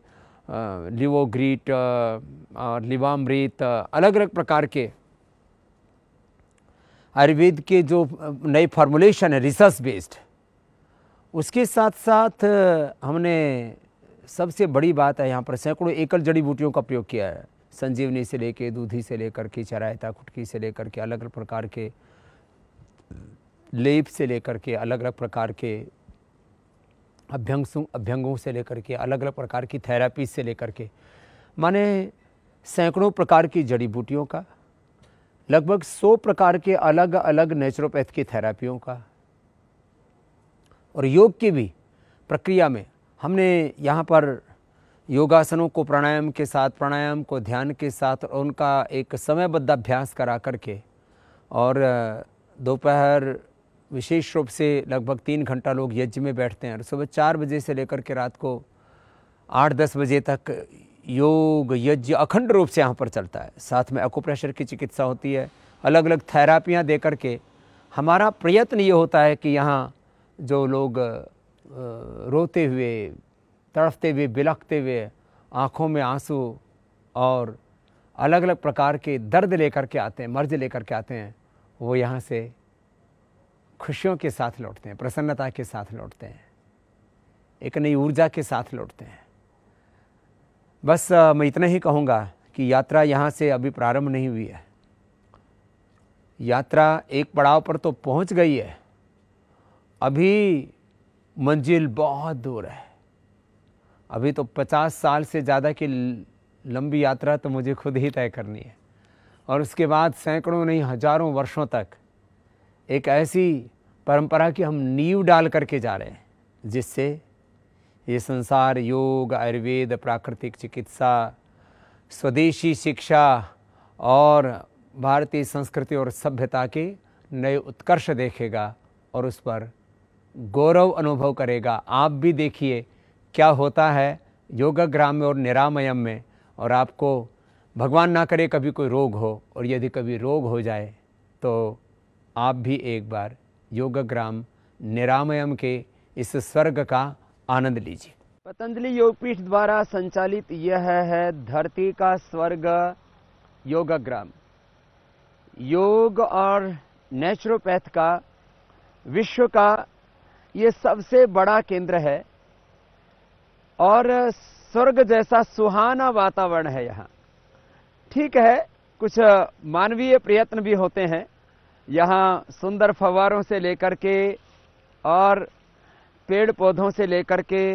लिवोग्रिट और लिवामृत, अलग अलग प्रकार के आयुर्वेद के जो नए फार्मूलेशन है रिसर्च बेस्ड, उसके साथ साथ हमने सबसे बड़ी बात है यहाँ पर सैकड़ों एकल जड़ी बूटियों का प्रयोग किया है। संजीवनी से लेके, दूधी से लेकर के, चरायता खुटकी से लेकर के, अलग अलग प्रकार के लेप से लेकर के, अलग अलग प्रकार के अभ्यंगों से लेकर के, अलग अलग प्रकार की थेरापी से लेकर के, माने सैकड़ों प्रकार की जड़ी बूटियों का, लगभग 100 प्रकार के अलग अलग नेचुरोपैथ की थेरापियों का, और योग की भी प्रक्रिया में हमने यहाँ पर योगासनों को प्राणायाम के साथ, प्राणायाम को ध्यान के साथ उनका एक समयबद्ध अभ्यास करा करके, और दोपहर विशेष रूप से लगभग 3 घंटा लोग यज्ञ में बैठते हैं और सुबह 4 बजे से लेकर के रात को 8-10 बजे तक योग यज्ञ अखंड रूप से यहाँ पर चलता है। साथ में एक्यूप्रेशर की चिकित्सा होती है, अलग अलग थेरापियाँ दे करके हमारा प्रयत्न ये होता है कि यहाँ जो लोग रोते हुए, तड़फते हुए, बिलखते हुए, आँखों में आंसू और अलग अलग प्रकार के दर्द लेकर के आते हैं, मर्ज लेकर के आते हैं, वो यहाँ से खुशियों के साथ लौटते हैं, प्रसन्नता के साथ लौटते हैं, एक नई ऊर्जा के साथ लौटते हैं। बस मैं इतना ही कहूँगा कि यात्रा यहाँ से अभी प्रारंभ नहीं हुई है, यात्रा एक पड़ाव पर तो पहुँच गई है, अभी मंजिल बहुत दूर है। अभी तो 50 साल से ज़्यादा की लंबी यात्रा तो मुझे खुद ही तय करनी है, और उसके बाद सैकड़ों नहीं हजारों वर्षों तक एक ऐसी परंपरा की हम नींव डाल करके जा रहे हैं, जिससे ये संसार योग, आयुर्वेद, प्राकृतिक चिकित्सा, स्वदेशी शिक्षा और भारतीय संस्कृति और सभ्यता के नए उत्कर्ष देखेगा और उस पर गौरव अनुभव करेगा। आप भी देखिए क्या होता है योगाग्राम में और निरामयम में, और आपको भगवान ना करे कभी कोई रोग हो, और यदि कभी रोग हो जाए तो आप भी एक बार योगाग्राम निरामयम के इस स्वर्ग का आनंद लीजिए। पतंजलि योगपीठ द्वारा संचालित यह है धरती का स्वर्ग योगाग्राम। योग और नेचुरोपैथ का विश्व का ये सबसे बड़ा केंद्र है, और स्वर्ग जैसा सुहाना वातावरण है यहाँ। ठीक है, कुछ मानवीय प्रयत्न भी होते हैं यहाँ, सुंदर फव्वारों से लेकर के और पेड़ पौधों से लेकर के,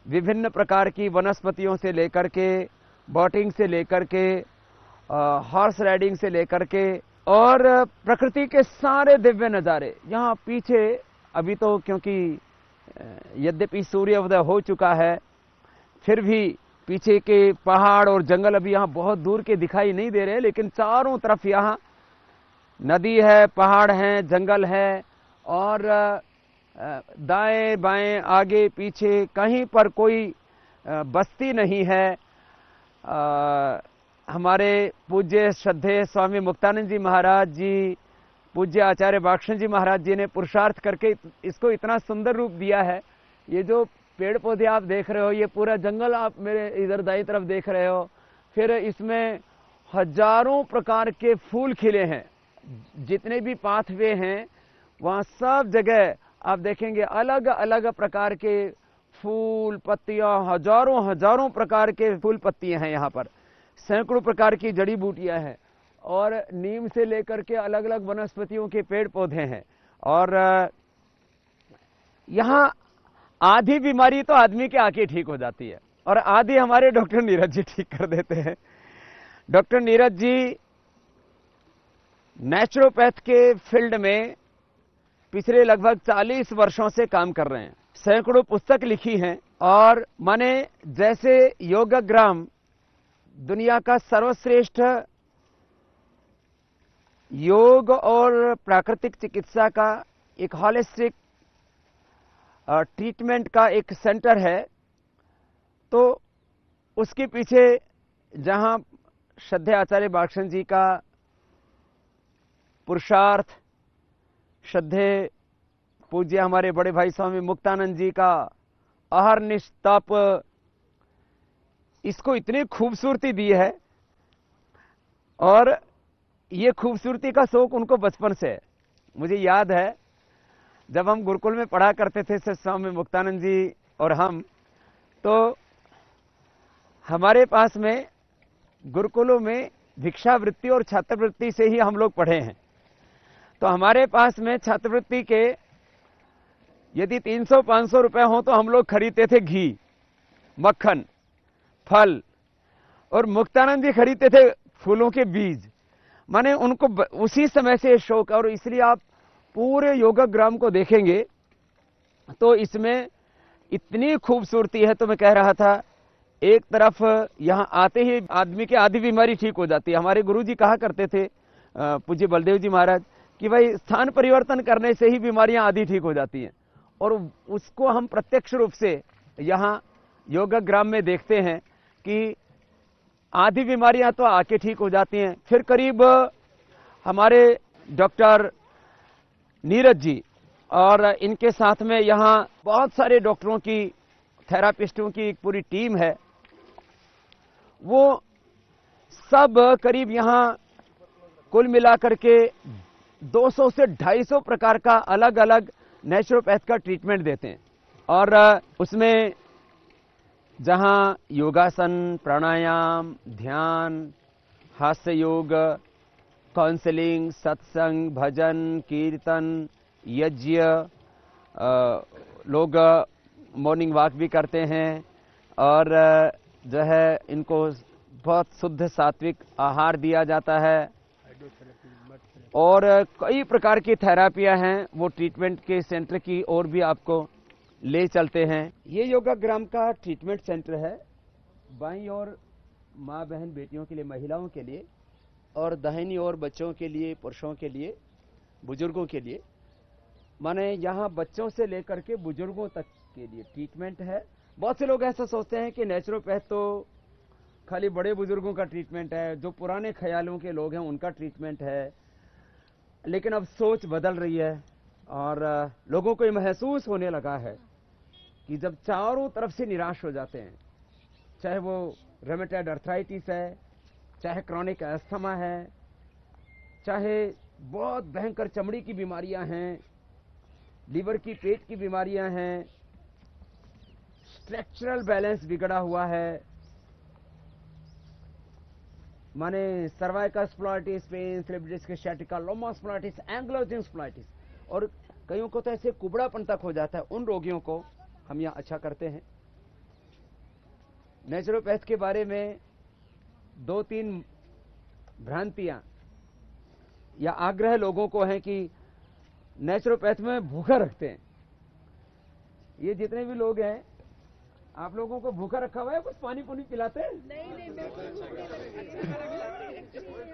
विभिन्न प्रकार की वनस्पतियों से लेकर के, बोटिंग से लेकर के, हॉर्स राइडिंग से लेकर के, और प्रकृति के सारे दिव्य नज़ारे यहाँ पीछे। अभी तो क्योंकि यद्यपि सूर्योदय हो चुका है, फिर भी पीछे के पहाड़ और जंगल अभी यहाँ बहुत दूर के दिखाई नहीं दे रहे, लेकिन चारों तरफ यहाँ नदी है, पहाड़ हैं, जंगल है, और दाएं बाएं आगे पीछे कहीं पर कोई बस्ती नहीं है। हमारे पूज्य श्रद्धेय स्वामी मुक्तानंद जी महाराज जी, पूज्य आचार्य बाक्षण जी महाराज जी ने पुरुषार्थ करके इसको इतना सुंदर रूप दिया है। ये जो पेड़ पौधे आप देख रहे हो, ये पूरा जंगल आप मेरे इधर दाईं तरफ देख रहे हो, फिर इसमें हजारों प्रकार के फूल खिले हैं। जितने भी पाथवे हैं वहाँ सब जगह आप देखेंगे अलग अलग प्रकार के फूल पत्तियां, हजारों प्रकार के फूल पत्तियां हैं यहाँ पर, सैकड़ों प्रकार की जड़ी बूटियां हैं और नीम से लेकर के अलग अलग वनस्पतियों के पेड़ पौधे हैं। और यहाँ आधी बीमारी तो आदमी के आके ठीक हो जाती है और आधी हमारे डॉक्टर नीरज जी ठीक कर देते हैं। डॉक्टर नीरज जी नेचुरोपैथ के फील्ड में पिछले लगभग 40 वर्षों से काम कर रहे हैं, सैकड़ों पुस्तक लिखी हैं और माने जैसे योगग्राम दुनिया का सर्वश्रेष्ठ योग और प्राकृतिक चिकित्सा का एक हॉलिस्टिक ट्रीटमेंट का एक सेंटर है, तो उसके पीछे जहां श्रद्धेय आचार्य बाक्षण जी का पुरुषार्थ, श्रद्धेय पूज्य हमारे बड़े भाई स्वामी मुक्तानंद जी का अहरनिश तप, इसको इतनी खूबसूरती दी है और ये खूबसूरती का शौक उनको बचपन से है। मुझे याद है जब हम गुरुकुल में पढ़ा करते थे स्वामी मुक्तानंद जी और हम, तो हमारे पास में गुरुकुलों में भिक्षावृत्ति और छात्रवृत्ति से ही हम लोग पढ़े हैं। तो हमारे पास में छात्रवृत्ति के यदि 300-500 रुपए हो तो हम लोग खरीदते थे घी, मक्खन, फल, और मुक्तानंद जी खरीदते थे फूलों के बीज। माने उनको उसी समय से शौक, और इसलिए आप पूरे योगग्राम को देखेंगे तो इसमें इतनी खूबसूरती है। तो मैं कह रहा था एक तरफ यहाँ आते ही आदमी की आधी बीमारी ठीक हो जाती है। हमारे गुरुजी कहा करते थे पूज्य बलदेव जी महाराज कि भाई स्थान परिवर्तन करने से ही बीमारियां आधी ठीक हो जाती हैं, और उसको हम प्रत्यक्ष रूप से यहाँ योगग्राम में देखते हैं कि आधी बीमारियां तो आके ठीक हो जाती हैं। फिर करीब हमारे डॉक्टर नीरज जी और इनके साथ में यहाँ बहुत सारे डॉक्टरों की, थेरापिस्टों की एक पूरी टीम है, वो सब करीब यहाँ कुल मिलाकर के 200 से 250 प्रकार का अलग अलग नेचुरोपैथ का ट्रीटमेंट देते हैं। और उसमें जहां योगासन, प्राणायाम, ध्यान, हास्य योग, काउंसलिंग, सत्संग, भजन, कीर्तन, यज्ञ, लोग मॉर्निंग वॉक भी करते हैं और जो है इनको बहुत शुद्ध सात्विक आहार दिया जाता है और कई प्रकार की थेरापियां हैं, वो ट्रीटमेंट के सेंटर की ओर भी आपको ले चलते हैं। ये योगाग्राम का ट्रीटमेंट सेंटर है। बाईं ओर माँ बहन बेटियों के लिए, महिलाओं के लिए, और दाहिनी ओर बच्चों के लिए, पुरुषों के लिए, बुजुर्गों के लिए। माने यहाँ बच्चों से लेकर के बुजुर्गों तक के लिए ट्रीटमेंट है। बहुत से लोग ऐसा सोचते हैं कि नेचुरोपैथ तो खाली बड़े बुजुर्गों का ट्रीटमेंट है, जो पुराने ख्यालों के लोग हैं उनका ट्रीटमेंट है। लेकिन अब सोच बदल रही है और लोगों को ये महसूस होने लगा है कि जब चारों तरफ से निराश हो जाते हैं, चाहे वो रेमेटॉइड अर्थराइटिस है, चाहे क्रॉनिक अस्थमा है, चाहे बहुत भयंकर चमड़ी की बीमारियां हैं, लीवर की, पेट की बीमारियां हैं, स्ट्रक्चरल बैलेंस बिगड़ा हुआ है, माने सर्वाइकल स्प्लाइटिस, पेन, स्लिप स्ciatica, लोमा स्प्लाइटिस, एंग्लोजिन स्प्लाइटिस, और कईयों को तो ऐसे कुबड़ापन तक हो जाता है। उन रोगियों को हम यहाँ अच्छा करते हैं। नेचुरोपैथ के बारे में 2-3 भ्रांतियां या आग्रह लोगों को है कि नेचुरोपैथ में भूखा रखते हैं। ये जितने भी लोग हैं, आप लोगों को भूखा रखा हुआ है? कुछ पानी पुनी पिलाते हैं? नहीं,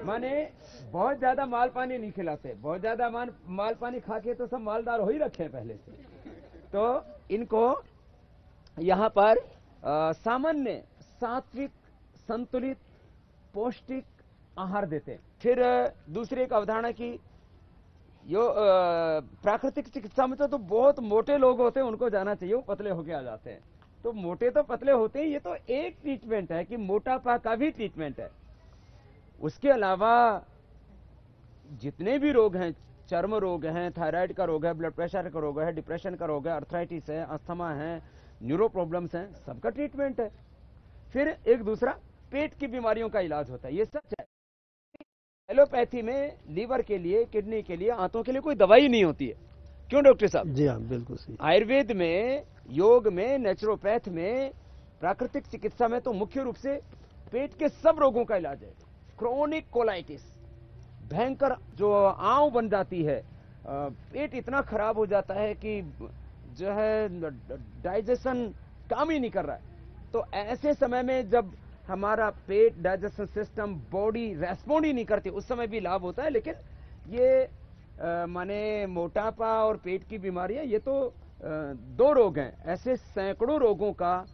माने बहुत ज्यादा माल पानी नहीं खिलाते। बहुत ज्यादा माल पानी खा के तो सब मालदार हो ही रखे हैं पहले से। तो इनको यहाँ पर सामान्य सात्विक संतुलित पौष्टिक आहार देते हैं। फिर दूसरी एक अवधारणा की प्राकृतिक चिकित्सा में तो बहुत मोटे लोग होते हैं, उनको जाना चाहिए, वो पतले होके आ जाते हैं। तो मोटे तो पतले होते हैं, ये तो एक ट्रीटमेंट है कि मोटापा का भी ट्रीटमेंट है। उसके अलावा जितने भी रोग हैं, चर्म रोग हैं, थायराइड का रोग है, ब्लड प्रेशर का रोग है, डिप्रेशन का रोग है, अर्थराइटिस है, अस्थमा है, न्यूरो प्रॉब्लम्स हैं, सबका ट्रीटमेंट है। फिर एक दूसरा पेट की बीमारियों का इलाज होता है। ये सच है। एलोपैथी में लीवर के लिए, किडनी के लिए, आंतों के लिए कोई दवाई नहीं होती है। क्यों डॉक्टर साहब? जी हाँ, बिल्कुल सही। आयुर्वेद में, योग में, नेचुरोपैथ में, प्राकृतिक चिकित्सा में तो मुख्य रूप से पेट के सब रोगों का इलाज है। क्रोनिक कोलाइटिस, भयंकर जो आंव बन जाती है, पेट इतना खराब हो जाता है कि जो है डाइजेशन काम ही नहीं कर रहा है। तो ऐसे समय में जब हमारा पेट, डाइजेशन सिस्टम, बॉडी रेस्पॉन्ड ही नहीं करती, उस समय भी लाभ होता है। लेकिन ये माने मोटापा और पेट की बीमारियां, ये तो दो रोग हैं। ऐसे सैकड़ों रोगों का,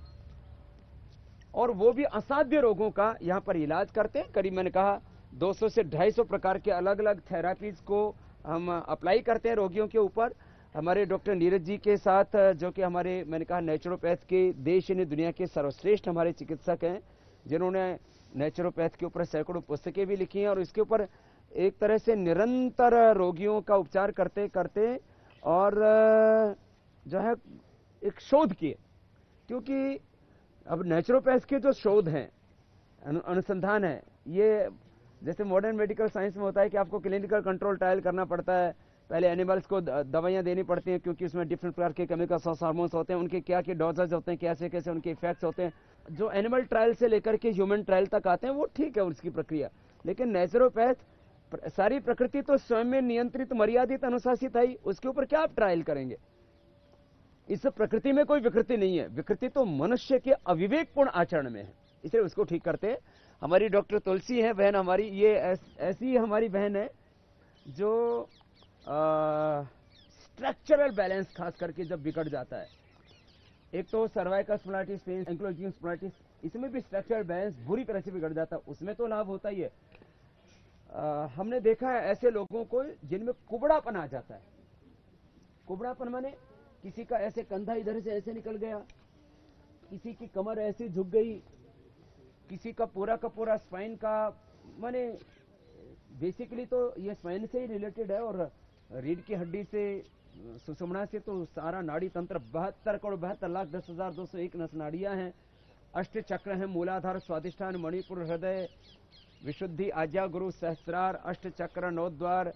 और वो भी असाध्य रोगों का यहाँ पर इलाज करते हैं। करीब मैंने कहा 200 से 250 प्रकार के अलग अलग थेरापीज को हम अप्लाई करते हैं रोगियों के ऊपर। हमारे डॉक्टर नीरज जी के साथ, जो कि हमारे, मैंने कहा, नेचुरोपैथ के देश ने दुनिया के सर्वश्रेष्ठ हमारे चिकित्सक हैं, जिन्होंने नेचुरोपैथ के ऊपर सैकड़ों पुस्तकें भी लिखी हैं, और इसके ऊपर एक तरह से निरंतर रोगियों का उपचार करते करते और जो है एक शोध किए। क्योंकि अब नेचुरोपैथ के जो शोध हैं, अनुसंधान है, ये जैसे मॉडर्न मेडिकल साइंस में होता है कि आपको क्लिनिकल कंट्रोल ट्रायल करना पड़ता है, पहले एनिमल्स को दवाइयां देनी पड़ती हैं, क्योंकि उसमें डिफरेंट प्रकार के केमिकल्स और हार्मोन्स होते हैं, उनके क्या क्या डोजेज होते हैं, कैसे कैसे उनके इफेक्ट्स होते हैं। जो एनिमल ट्रायल से लेकर के ह्यूमन ट्रायल तक आते हैं वो ठीक है उसकी प्रक्रिया। लेकिन नेचुरोपैथ, सारी प्रकृति तो स्वयं में नियंत्रित, मर्यादित, अनुशासित है, उसके ऊपर क्या आप ट्रायल करेंगे? इस प्रकृति में कोई विकृति नहीं है। विकृति तो मनुष्य के अविवेकपूर्ण आचरण में है, इसलिए उसको ठीक करते हैं। हमारी डॉक्टर तुलसी है बहन हमारी, ये ऐसी हमारी बहन है जो स्ट्रक्चरल बैलेंस खास करके जब बिगड़ जाता है, एक तो सर्वाइकल स्पॉन्डिलाइटिस, एंक्लोजिंग स्पॉन्डिलाइटिस, इसमें भी स्ट्रक्चरल बैलेंस बुरी तरह से बिगड़ जाता है, उसमें तो लाभ होता ही है। हमने देखा है ऐसे लोगों को जिनमें कुबड़ापन आ जाता है। कुबड़ापन माने किसी का ऐसे कंधा इधर से ऐसे निकल गया, किसी की कमर ऐसे झुक गई, किसी का पूरा स्पाइन का, माने बेसिकली तो ये स्पाइन से ही रिलेटेड है, और रीढ़ की हड्डी से, सुषुम्ना से तो सारा नाड़ी तंत्र 72,72,10,201 नस नाड़ियां हैं, अष्ट चक्र हैं, मूलाधार, स्वादिष्ठान, मणिपुर, हृदय, विशुद्धि, आज्ञा, गुरु, सहस्रार, अष्ट चक्र, नौद्वार,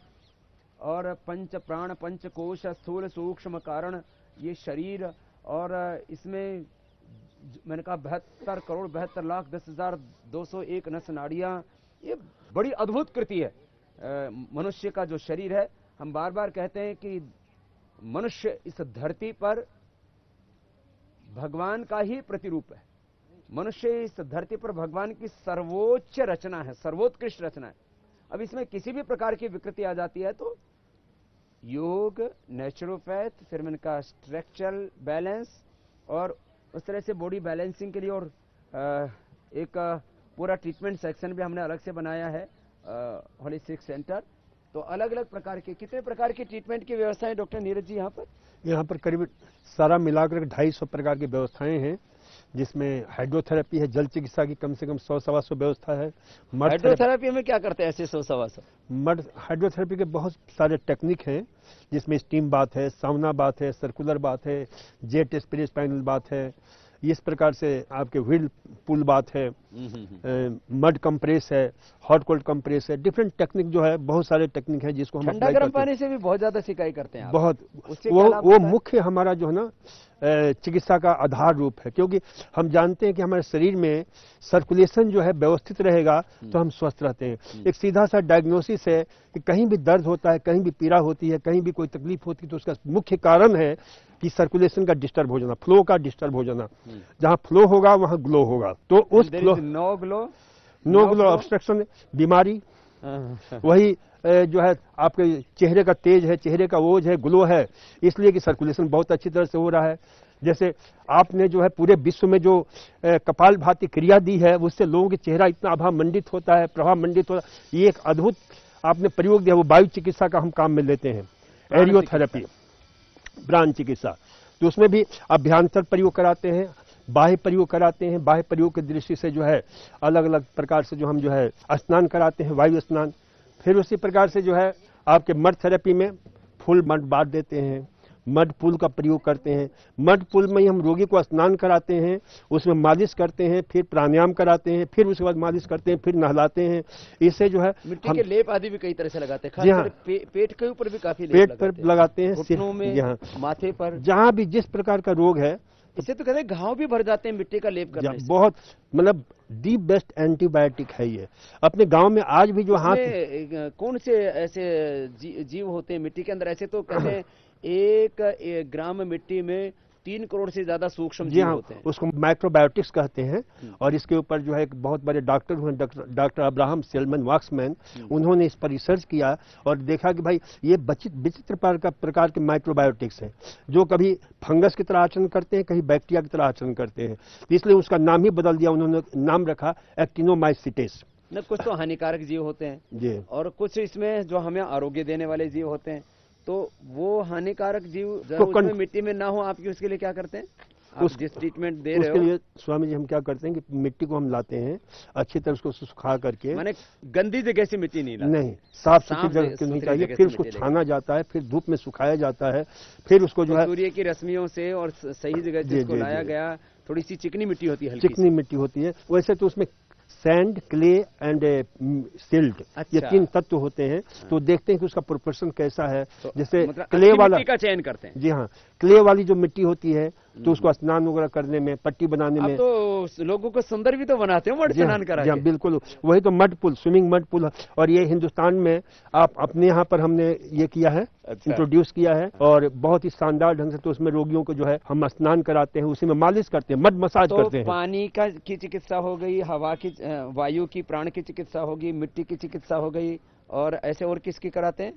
और पंच प्राण, पंच कोश, स्थूल सूक्ष्म कारण, ये शरीर, और इसमें मैंने कहा 72,72,10,201 नस नाड़ियां। ये बड़ी अद्भुत कृति है मनुष्य का जो शरीर है। हम बार बार कहते हैं कि मनुष्य इस धरती पर भगवान का ही प्रतिरूप है। मनुष्य इस धरती पर भगवान की सर्वोच्च रचना है, सर्वोत्कृष्ट रचना है। अब इसमें किसी भी प्रकार की विकृति आ जाती है तो योग, नेचुरोपैथ, फिर मैंने कहा स्ट्रक्चरल बैलेंस, और उस तरह से बॉडी बैलेंसिंग के लिए और एक पूरा ट्रीटमेंट सेक्शन भी हमने अलग से बनाया है, होलिस्टिक सेंटर। तो अलग अलग प्रकार के, कितने प्रकार की ट्रीटमेंट की व्यवस्था है डॉक्टर नीरज जी यहाँ पर? करीब सारा मिलाकर 250 प्रकार की व्यवस्थाएं हैं, जिसमें हाइड्रोथेरेपी है, जल चिकित्सा की कम से कम 100-125 व्यवस्था है। हाइड्रोथेरेपी में क्या करते हैं ऐसे 100-125? मड हाइड्रोथेरेपी के बहुत सारे टेक्निक हैं, जिसमें स्टीम बाथ है, साउना बाथ है, सर्कुलर बाथ है, जेट स्पिरिट पैनल बाथ है, इस प्रकार से आपके व्हील पूल बात है, मड कंप्रेस है, हॉट कोल्ड कंप्रेस है, डिफरेंट टेक्निक जो है, बहुत सारे टेक्निक है जिसको हम ठंडा गर्म पानी से भी बहुत ज्यादा सिकाई करते हैं आप। बहुत, वो मुख्य हमारा जो है ना चिकित्सा का आधार रूप है, क्योंकि हम जानते हैं कि हमारे शरीर में सर्कुलेशन जो है व्यवस्थित रहेगा तो हम स्वस्थ रहते हैं। एक सीधा सा डायग्नोसिस है कि कहीं भी दर्द होता है, कहीं भी पीड़ा होती है, कहीं भी कोई तकलीफ होती है, तो उसका मुख्य कारण है कि सर्कुलेशन का डिस्टर्ब हो जाना, फ्लो का डिस्टर्ब हो जाना। जहां फ्लो होगा वहां ग्लो होगा, तो उस फ्लो, नो ग्लो ऑब्स्ट्रक्शन बीमारी वही जो है आपके चेहरे का तेज है, चेहरे का ओज है, ग्लो है, इसलिए कि सर्कुलेशन बहुत अच्छी तरह से हो रहा है। जैसे आपने जो है पूरे विश्व में जो कपालभाति क्रिया दी है, उससे लोगों के चेहरा इतना आभा मंडित होता है, प्रभा मंडित होता है। ये एक अद्भुत आपने प्रयोग दिया, वो वायु चिकित्सा का हम काम में लेते हैं, एरियोथेरेपी, प्राण चिकित्सा। तो उसमें भी अभ्यंतर प्रयोग कराते हैं, बाह्य प्रयोग कराते हैं। बाह्य प्रयोग की दृष्टि से जो है अलग अलग प्रकार से जो हम जो है स्नान कराते हैं, वायु स्नान। फिर उसी प्रकार से जो है आपके मड थेरेपी में फुल मड बांट देते हैं, मड पुल का प्रयोग करते हैं। मड पुल में ही हम रोगी को स्नान कराते हैं, उसमें मालिश करते हैं, फिर प्राणायाम कराते हैं, फिर उसके बाद मालिश करते हैं, फिर नहलाते हैं। इससे जो है मिट्टी के लेप आदि भी कई तरह से लगाते हैं। जी हाँ, पेट के ऊपर भी काफी पेट पर लगाते हैं, सिर में, यहाँ माथे पर, जहाँ भी जिस प्रकार का रोग है। इससे तो कहते हैं घाव भी भर जाते हैं मिट्टी का लेप करने से। बहुत मतलब दी बेस्ट एंटीबायोटिक है ये। अपने गांव में आज भी जो हाथ कौन से ऐसे जीव होते हैं मिट्टी के अंदर? ऐसे तो कहते हैं 1 ग्राम मिट्टी में 3 करोड़ से ज्यादा सूक्ष्म जीव होते हैं। उसको माइक्रोबायोटिक्स कहते हैं। और इसके ऊपर जो है एक बहुत बड़े डॉक्टर हुए, डॉक्टर अब्राहम सेलमन वाक्समैन, उन्होंने इस पर रिसर्च किया और देखा कि भाई ये विचित्र प्रकार के माइक्रोबायोटिक्स हैं, जो कभी फंगस की तरह आचरण करते हैं, कभी बैक्टीरिया की तरह आचरण करते हैं। इसलिए उसका नाम ही बदल दिया, उन्होंने नाम रखा एक्टिनोमाइसिटेस। न कुछ तो हानिकारक जीव होते हैं जी, और कुछ इसमें जो हमें आरोग्य देने वाले जीव होते हैं। तो वो हानिकारक जीव उसमें मिट्टी में ना हो, आप उसके लिए क्या करते हैं? आप जिस ट्रीटमेंट दे रहे हो उसके लिए स्वामी जी हम क्या करते हैं कि मिट्टी को हम लाते हैं अच्छी तरह उसको सुखा करके, माने गंदी जगह से मिट्टी नहीं लाते, नहीं साफ सुथरी जगह क्यों नहीं चाहिए। फिर उसको छाना जाता है, फिर धूप में सुखाया जाता है, फिर उसको जो है सूर्य की रश्मियों से और सही जगह जिसको लाया गया, थोड़ी सी चिकनी मिट्टी होती है, चिकनी मिट्टी होती है। वैसे तो उसमें सैंड, क्ले एंड सिल्ट, ये 3 तत्व होते हैं। तो देखते हैं कि उसका प्रोपोर्शन कैसा है। तो जैसे मतलब क्ले वाला मिट्टी का चयन करते हैं। जी हाँ, क्ले वाली जो मिट्टी होती है तो उसको स्नान वगैरह करने में, पट्टी बनाने में, तो लोगों को सुंदर भी तो बनाते हो मड स्नान करा के। बिल्कुल, वही तो मड पुल, स्विमिंग मड पुल। और ये हिंदुस्तान में आप अपने यहाँ पर हमने ये किया है, इंट्रोड्यूस किया है, और बहुत ही शानदार ढंग से। तो उसमें रोगियों को जो है हम स्नान कराते हैं, उसी में मालिश करते हैं, मड मसाज करते हैं। पानी की चिकित्सा हो गई, हवा की, वायु की, प्राण की चिकित्सा होगी, मिट्टी की चिकित्सा हो गई, और ऐसे और किसकी कराते हैं?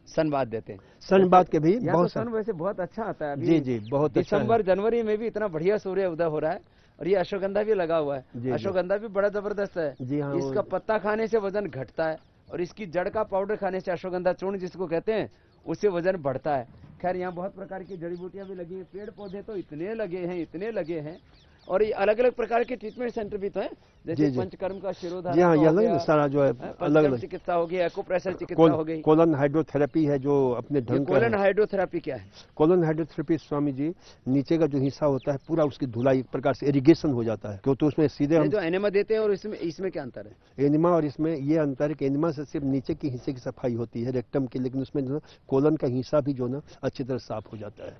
सनबाथ देते हैं। सनबाथ के भी बहुत सन वैसे बहुत अच्छा आता है। जी जी, बहुत अच्छा। दिसंबर जनवरी में भी इतना बढ़िया सूर्य उदय हो रहा है, और ये अश्वगंधा भी लगा हुआ है। अश्वगंधा भी बड़ा जबरदस्त है। जी हाँ, इसका पत्ता खाने से वजन घटता है, और इसकी जड़ का पाउडर खाने से, अश्वगंधा चूर्ण जिसको कहते हैं, उससे वजन बढ़ता है। खैर यहाँ बहुत प्रकार की जड़ी बूटियां भी लगी हैं, पेड़ पौधे तो इतने लगे हैं, और ये अलग अलग प्रकार के ट्रीटमेंट सेंटर भी तो हैं, जैसे पंचकर्म का शिरोधारा, सारा जो है अलग अलग चिकित्सा होगी, एक्यूप्रेशर चिकित्सा हो गई, कोलन हाइड्रोथेरेपी है जो अपने ढंग का। कोलन हाइड्रोथेरेपी क्या है? कोलन हाइड्रोथेरेपी स्वामी जी, नीचे का जो हिस्सा होता है पूरा उसकी धुलाई, एक प्रकार से इरिगेशन हो जाता है। क्यों तो उसमें सीधे हम जो एनिमा देते हैं, और इसमें क्या अंतर है? एनिमा और इसमें ये अंतर है कि एनिमा से सिर्फ नीचे के हिस्से की सफाई होती है, रेक्टम की, लेकिन उसमें जो कोलन का हिस्सा भी जो ना अच्छी तरह साफ हो जाता है।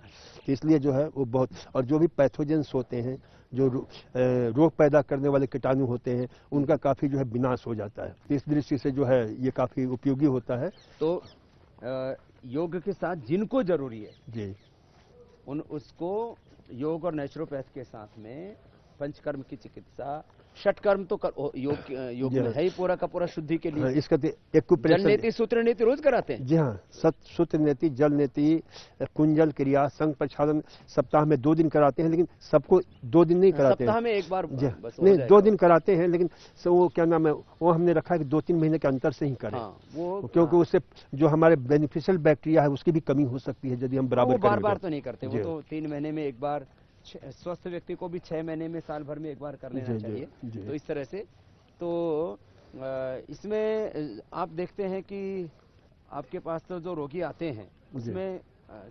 इसलिए जो है वो बहुत, और जो भी पैथोजेंस होते हैं, जो रोग पैदा करने वाले कीटाणु होते हैं, उनका काफी जो है विनाश हो जाता है। इस दृष्टि से जो है ये काफी उपयोगी होता है। तो योग के साथ जिनको जरूरी है जी, उसको योग और नेचुरोपैथ के साथ में पंचकर्म की चिकित्सा, षटकर्म तो योग में है ही पूरा का पूरा शुद्धि के लिए। इसका जल नीति, सूत्र नीति रोज कराते हैं। जी हाँ, सूत्र नीति, जल नीति, कुंजल क्रिया, संघ प्रक्षालन सप्ताह में 2 दिन कराते हैं, लेकिन सबको 2 दिन नहीं कराते हैं। सप्ताह में एक बार बस नहीं, 2 दिन कराते हैं, लेकिन वो क्या नाम है, वो हमने रखा है कि 2-3 महीने के अंतर से ही करें। क्योंकि उससे जो हमारे बेनिफिशियल बैक्टीरिया है उसकी भी कमी हो सकती है यदि हम बराबर बार तो नहीं करते। वो तो 3 महीने में एक बार, स्वस्थ व्यक्ति को भी 6 महीने में, साल भर में एक बार कर लेना चाहिए। तो इस तरह से तो इसमें आप देखते हैं कि आपके पास तो जो रोगी आते हैं उसमें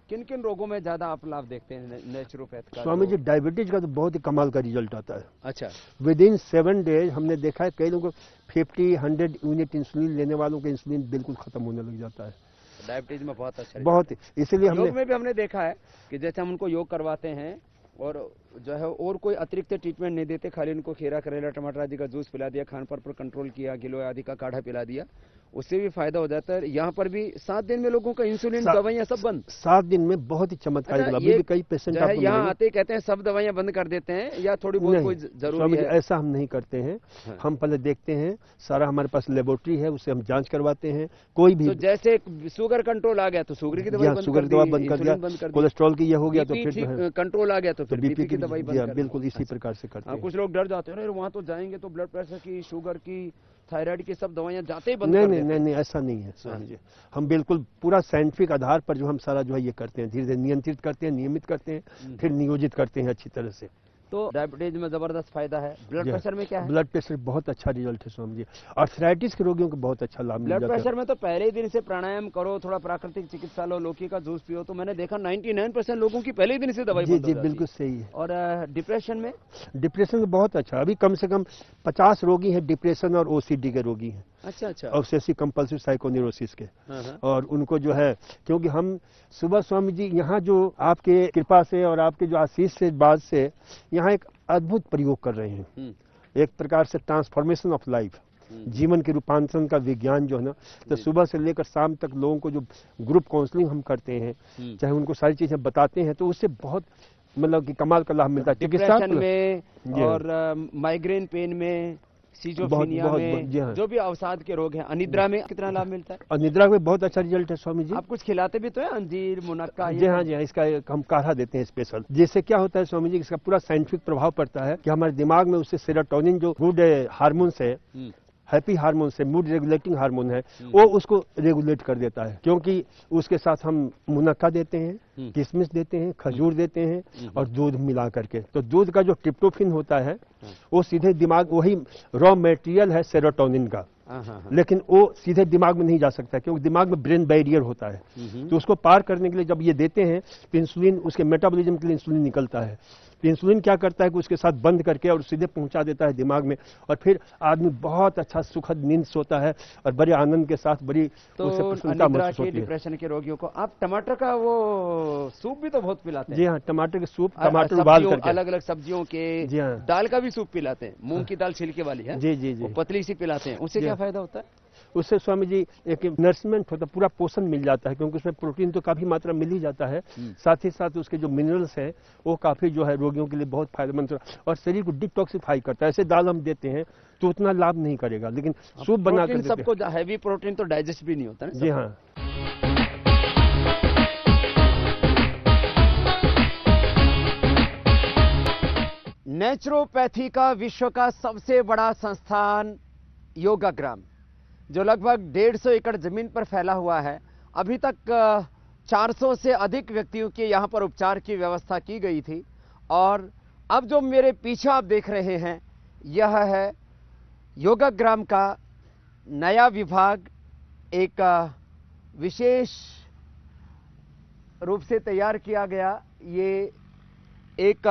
किन किन रोगों में ज्यादा आप लाभ देखते हैं नेचुरोपैथ का? स्वामी जी, डायबिटीज का तो बहुत ही कमाल का रिजल्ट आता है। अच्छा, विद इन 7 डेज हमने देखा है कई लोगों को 50-100 यूनिट इंसुलिन लेने वालों का इंसुलिन बिल्कुल खत्म होने लग जाता है। डायबिटीज में बहुत अच्छा, बहुत। इसीलिए योग में भी हमने देखा है कि जैसे हम उनको योग करवाते हैं और जो है और कोई अतिरिक्त ट्रीटमेंट नहीं देते, खाली उनको खीरा, करेला, टमाटर आदि का जूस पिला दिया, खान पान पर कंट्रोल किया, गिलोय आदि का काढ़ा पिला दिया, उससे भी फायदा हो जाता है। यहाँ पर भी 7 दिन में लोगों का इंसुलिन दवाइयाँ सब बंद। 7 दिन में बहुत ही चमत्कारी अच्छा, अभी भी कई पेशेंट आपको यहाँ आते कहते हैं सब दवाइयाँ बंद कर देते हैं या थोड़ी बहुत कोई जरूरी है? ऐसा हम नहीं करते हैं। हम पहले देखते हैं, सारा हमारे पास लेबोरेटरी है, उससे हम जांच करवाते हैं। कोई भी तो जैसे शुगर कंट्रोल आ गया तो शुगर की दवाई बंद कर दिया, कोलेस्ट्रॉल की ये हो गया तो फिर कंट्रोल आ गया तो फिर बीपी की दवाई बंद कर दिया। बिल्कुल इसी प्रकार से करते हैं। कुछ लोग डर जाते हैं, वहाँ तो जाएंगे तो ब्लड प्रेशर की, शुगर की, थायराइड की सब दवाइयाँ जाते ही बंद कर देते हैं। नहीं, ऐसा नहीं है स्वामी जी। हम बिल्कुल पूरा साइंटिफिक आधार पर जो हम सारा जो है ये करते हैं, धीरे धीरे नियंत्रित करते हैं, नियमित करते हैं, फिर नियोजित करते हैं अच्छी तरह से। तो डायबिटीज में जबरदस्त फायदा है। ब्लड प्रेशर में क्या है? ब्लड प्रेशर बहुत अच्छा रिजल्ट है स्वामी जी। आर्थराइटिस के रोगियों को बहुत अच्छा लाभ मिल जाता है। ब्लड प्रेशर में तो पहले ही दिन से प्राणायाम करो, थोड़ा प्राकृतिक चिकित्सा लो, लौकी का जूस पियो, तो मैंने देखा 99% लोगों की पहले ही दिन से दवाई बंद हो जाती है। बिल्कुल सही है। और डिप्रेशन में? डिप्रेशन में बहुत अच्छा, अभी कम से कम 50 रोगी हैं डिप्रेशन और ओसीडी के रोगी हैं। अच्छा। ऑब्सेसिव कंपल्सिव साइकोन्यूरोसिस के। और उनको जो है, क्योंकि हम सुबह स्वामी जी यहाँ जो आपके कृपा से और आपके जो आशीष से बाद से यहाँ एक अद्भुत प्रयोग कर रहे हैं, एक प्रकार से ट्रांसफॉर्मेशन ऑफ लाइफ, जीवन के रूपांतरण का विज्ञान जो है ना। तो सुबह से लेकर शाम तक लोगों को जो ग्रुप काउंसलिंग हम करते हैं, चाहे उनको सारी चीजें बताते हैं, तो उससे बहुत मतलब कि कमाल का लाभ मिलता है। चिकित्सा में और माइग्रेन पेन में, सीजोफ्रेनिया में, जो भी अवसाद के रोग हैं, अनिद्रा में कितना लाभ मिलता है? अनिद्रा में बहुत अच्छा रिजल्ट है स्वामी जी। आप कुछ खिलाते भी तो है, अंजीर, मुनक्का? जी हाँ, इसका हम काढ़ा देते हैं स्पेशल। जिससे क्या होता है स्वामी जी, इसका पूरा साइंटिफिक प्रभाव पड़ता है कि हमारे दिमाग में उससे सेरोटोनिन जो गुड हार्मोन्स है, हैप्पी हार्मोन से, मूड रेगुलेटिंग हार्मोन है, वो उसको रेगुलेट कर देता है। क्योंकि उसके साथ हम मुनक्का देते हैं, किशमिश देते हैं, खजूर देते हैं और दूध मिला करके। तो दूध का जो ट्रिप्टोफिन होता है वो सीधे दिमाग, वही रॉ मटेरियल है सेरोटोनिन का, लेकिन वो सीधे दिमाग में नहीं जा सकता क्योंकि दिमाग में ब्रेन बैरियर होता है। तो उसको पार करने के लिए जब ये देते हैं तो इंसुलिन, उसके मेटाबॉलिज्म के लिए इंसुलिन निकलता है। तो इंसुलिन क्या करता है कि उसके साथ बंद करके और सीधे पहुंचा देता है दिमाग में, और फिर आदमी बहुत अच्छा सुखद नींद सोता है और बड़े आनंद के साथ बड़ी प्रसन्नता महसूस होती है। डिप्रेशन के रोगियों को आप टमाटर का वो सूप भी तो बहुत पिलाते हैं। जी हाँ, टमाटर के सूप, टमाटर उबाल करके, अलग अलग सब्जियों के, जी हाँ, दाल का भी सूप पिलाते हैं, मूंग की दाल छिलके वाली है, जी, पतली सी पिलाते हैं। उससे क्या फायदा होता है? उससे स्वामी जी एक नरिशमेंट होता है, पूरा पोषण मिल जाता है, क्योंकि उसमें प्रोटीन तो काफी मात्रा मिल ही जाता है, साथ ही साथ उसके जो मिनरल्स हैं वो काफी जो है रोगियों के लिए बहुत फायदेमंद और शरीर को डिटॉक्सिफाई करता है। ऐसे दाल हम देते हैं तो उतना लाभ नहीं करेगा, लेकिन सूप बनाकर सबको हैवी प्रोटीन तो डाइजेस्ट भी नहीं होता ना। जी हाँ। नेचुरोपैथी का विश्व का सबसे बड़ा संस्थान योगाग्राम, जो लगभग 150 एकड़ जमीन पर फैला हुआ है। अभी तक 400 से अधिक व्यक्तियों के यहाँ पर उपचार की व्यवस्था की गई थी, और अब जो मेरे पीछे आप देख रहे हैं यह है योगाग्राम का नया विभाग, एक विशेष रूप से तैयार किया गया। ये एक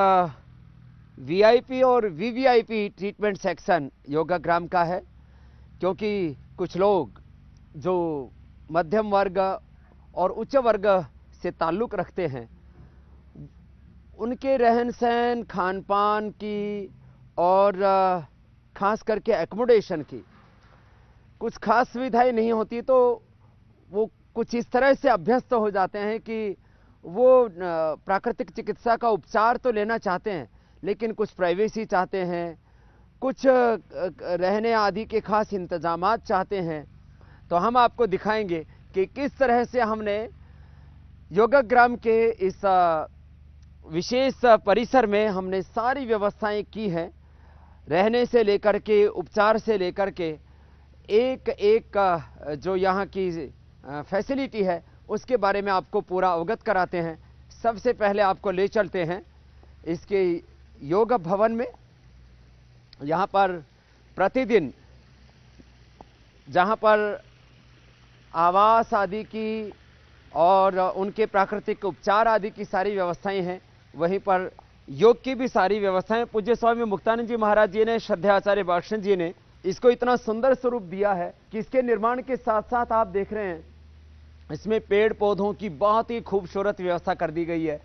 वीआईपी और वीवीआईपी ट्रीटमेंट सेक्शन योगाग्राम का है, क्योंकि कुछ लोग जो मध्यम वर्ग और उच्च वर्ग से ताल्लुक़ रखते हैं, उनके रहन सहन, खान पान की और खास करके एकोमोडेशन की कुछ खास सुविधाएं नहीं होती, तो वो कुछ इस तरह से अभ्यस्त हो जाते हैं कि वो प्राकृतिक चिकित्सा का उपचार तो लेना चाहते हैं, लेकिन कुछ प्राइवेसी चाहते हैं, कुछ रहने आदि के खास इंतजामात चाहते हैं। तो हम आपको दिखाएंगे कि किस तरह से हमने योगाग्राम के इस विशेष परिसर में हमने सारी व्यवस्थाएं की हैं, रहने से लेकर के, उपचार से लेकर के, एक एक जो यहाँ की फैसिलिटी है उसके बारे में आपको पूरा अवगत कराते हैं। सबसे पहले आपको ले चलते हैं इसके योग भवन में। यहाँ पर प्रतिदिन जहाँ पर आवास आदि की और उनके प्राकृतिक उपचार आदि की सारी व्यवस्थाएं हैं, वहीं पर योग की भी सारी व्यवस्थाएं पूज्य स्वामी मुक्तानंद जी महाराज जी ने, श्रद्धेय आचार्य बालकृष्ण जी ने इसको इतना सुंदर स्वरूप दिया है कि इसके निर्माण के साथ साथ आप देख रहे हैं इसमें पेड़ पौधों की बहुत ही खूबसूरत व्यवस्था कर दी गई है।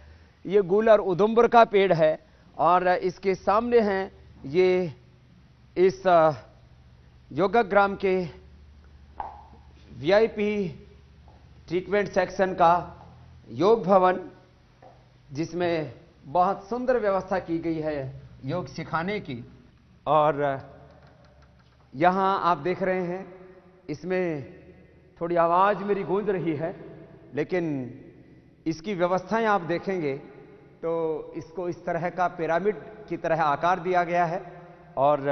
ये गुल और उदुम्बर का पेड़ है और इसके सामने हैं ये इस योगाग्राम के वीआईपी ट्रीटमेंट सेक्शन का योग भवन, जिसमें बहुत सुंदर व्यवस्था की गई है योग सिखाने की। और यहां आप देख रहे हैं, इसमें थोड़ी आवाज मेरी गूंज रही है, लेकिन इसकी व्यवस्थाएं आप देखेंगे तो इसको इस तरह का पिरामिड की तरह आकार दिया गया है। और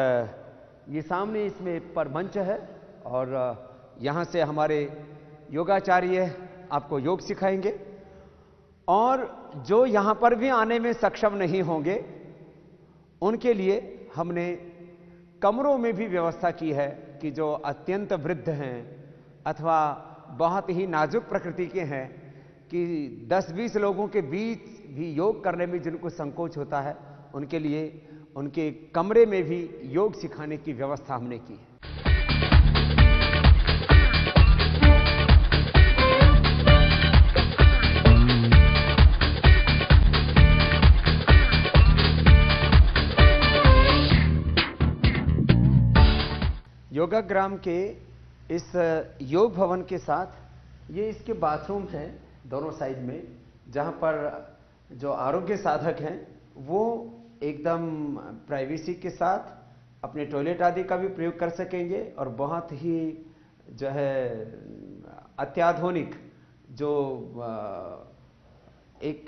ये सामने इसमें पर मंच है, और यहाँ से हमारे योगाचार्य आपको योग सिखाएंगे। और जो यहाँ पर भी आने में सक्षम नहीं होंगे, उनके लिए हमने कमरों में भी व्यवस्था की है कि जो अत्यंत वृद्ध हैं अथवा बहुत ही नाजुक प्रकृति के हैं, कि 10-20 लोगों के बीच भी योग करने में जिनको संकोच होता है, उनके लिए उनके कमरे में भी योग सिखाने की व्यवस्था हमने की है। योगाग्राम के इस योग भवन के साथ ये इसके बाथरूम हैं दोनों साइड में, जहाँ पर जो आरोग्य साधक हैं वो एकदम प्राइवेसी के साथ अपने टॉयलेट आदि का भी प्रयोग कर सकेंगे, और बहुत ही जो है अत्याधुनिक जो एक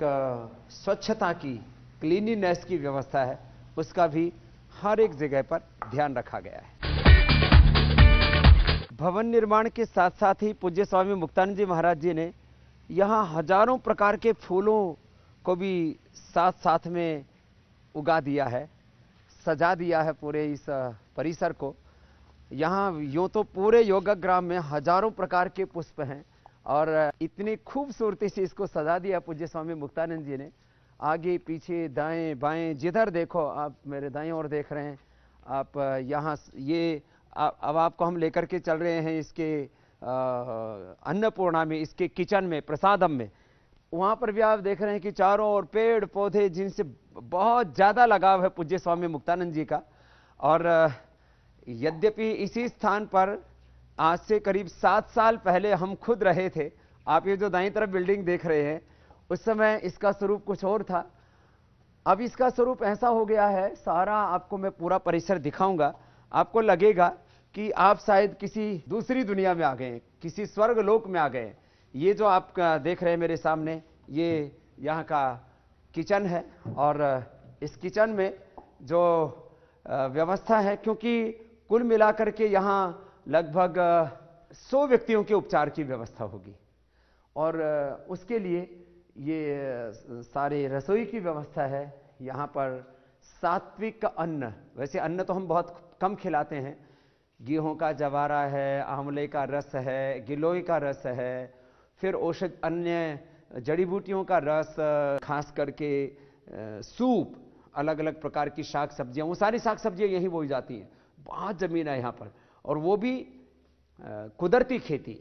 स्वच्छता की, क्लीनिनेस की व्यवस्था है, उसका भी हर एक जगह पर ध्यान रखा गया है। भवन निर्माण के साथ साथ ही पूज्य स्वामी मुक्तानंद जी महाराज जी ने यहाँ हजारों प्रकार के फूलों को भी साथ साथ में उगा दिया है, सजा दिया है पूरे इस परिसर को। यहाँ यूँ तो पूरे योगाग्राम में हजारों प्रकार के पुष्प हैं, और इतनी खूबसूरती से इसको सजा दिया पूज्य स्वामी मुक्तानंद जी ने। आगे पीछे दाएं बाएं जिधर देखो, आप मेरे दाएं ओर देख रहे हैं आप, यहाँ ये अब आपको हम लेकर के चल रहे हैं इसके अन्नपूर्णा में, इसके किचन में, प्रसादम में। वहाँ पर भी आप देख रहे हैं कि चारों ओर पेड़ पौधे जिनसे बहुत ज़्यादा लगाव है पूज्य स्वामी मुक्तानंद जी का। और यद्यपि इसी स्थान पर आज से करीब 7 साल पहले हम खुद रहे थे। आप ये जो दाईं तरफ बिल्डिंग देख रहे हैं, उस समय इसका स्वरूप कुछ और था। अब इसका स्वरूप ऐसा हो गया है, सारा आपको मैं पूरा परिसर दिखाऊंगा, आपको लगेगा कि आप शायद किसी दूसरी दुनिया में आ गए, किसी स्वर्ग लोक में आ गए। ये जो आप देख रहे हैं मेरे सामने, ये यहाँ का किचन है, और इस किचन में जो व्यवस्था है, क्योंकि कुल मिलाकर के यहाँ लगभग 100 व्यक्तियों के उपचार की व्यवस्था होगी, और उसके लिए ये सारे रसोई की व्यवस्था है। यहाँ पर सात्विक अन्न, वैसे अन्न तो हम बहुत कम खिलाते हैं, गेहूं का जवारा है, आंवले का रस है, गिलोय का रस है, फिर औषध अन्य जड़ी बूटियों का रस, खास करके सूप, अलग अलग प्रकार की शाक सब्जियां, वो सारी शाक सब्जियां यहीं बोई जाती हैं। बहुत ज़मीन है यहाँ पर, और वो भी कुदरती खेती,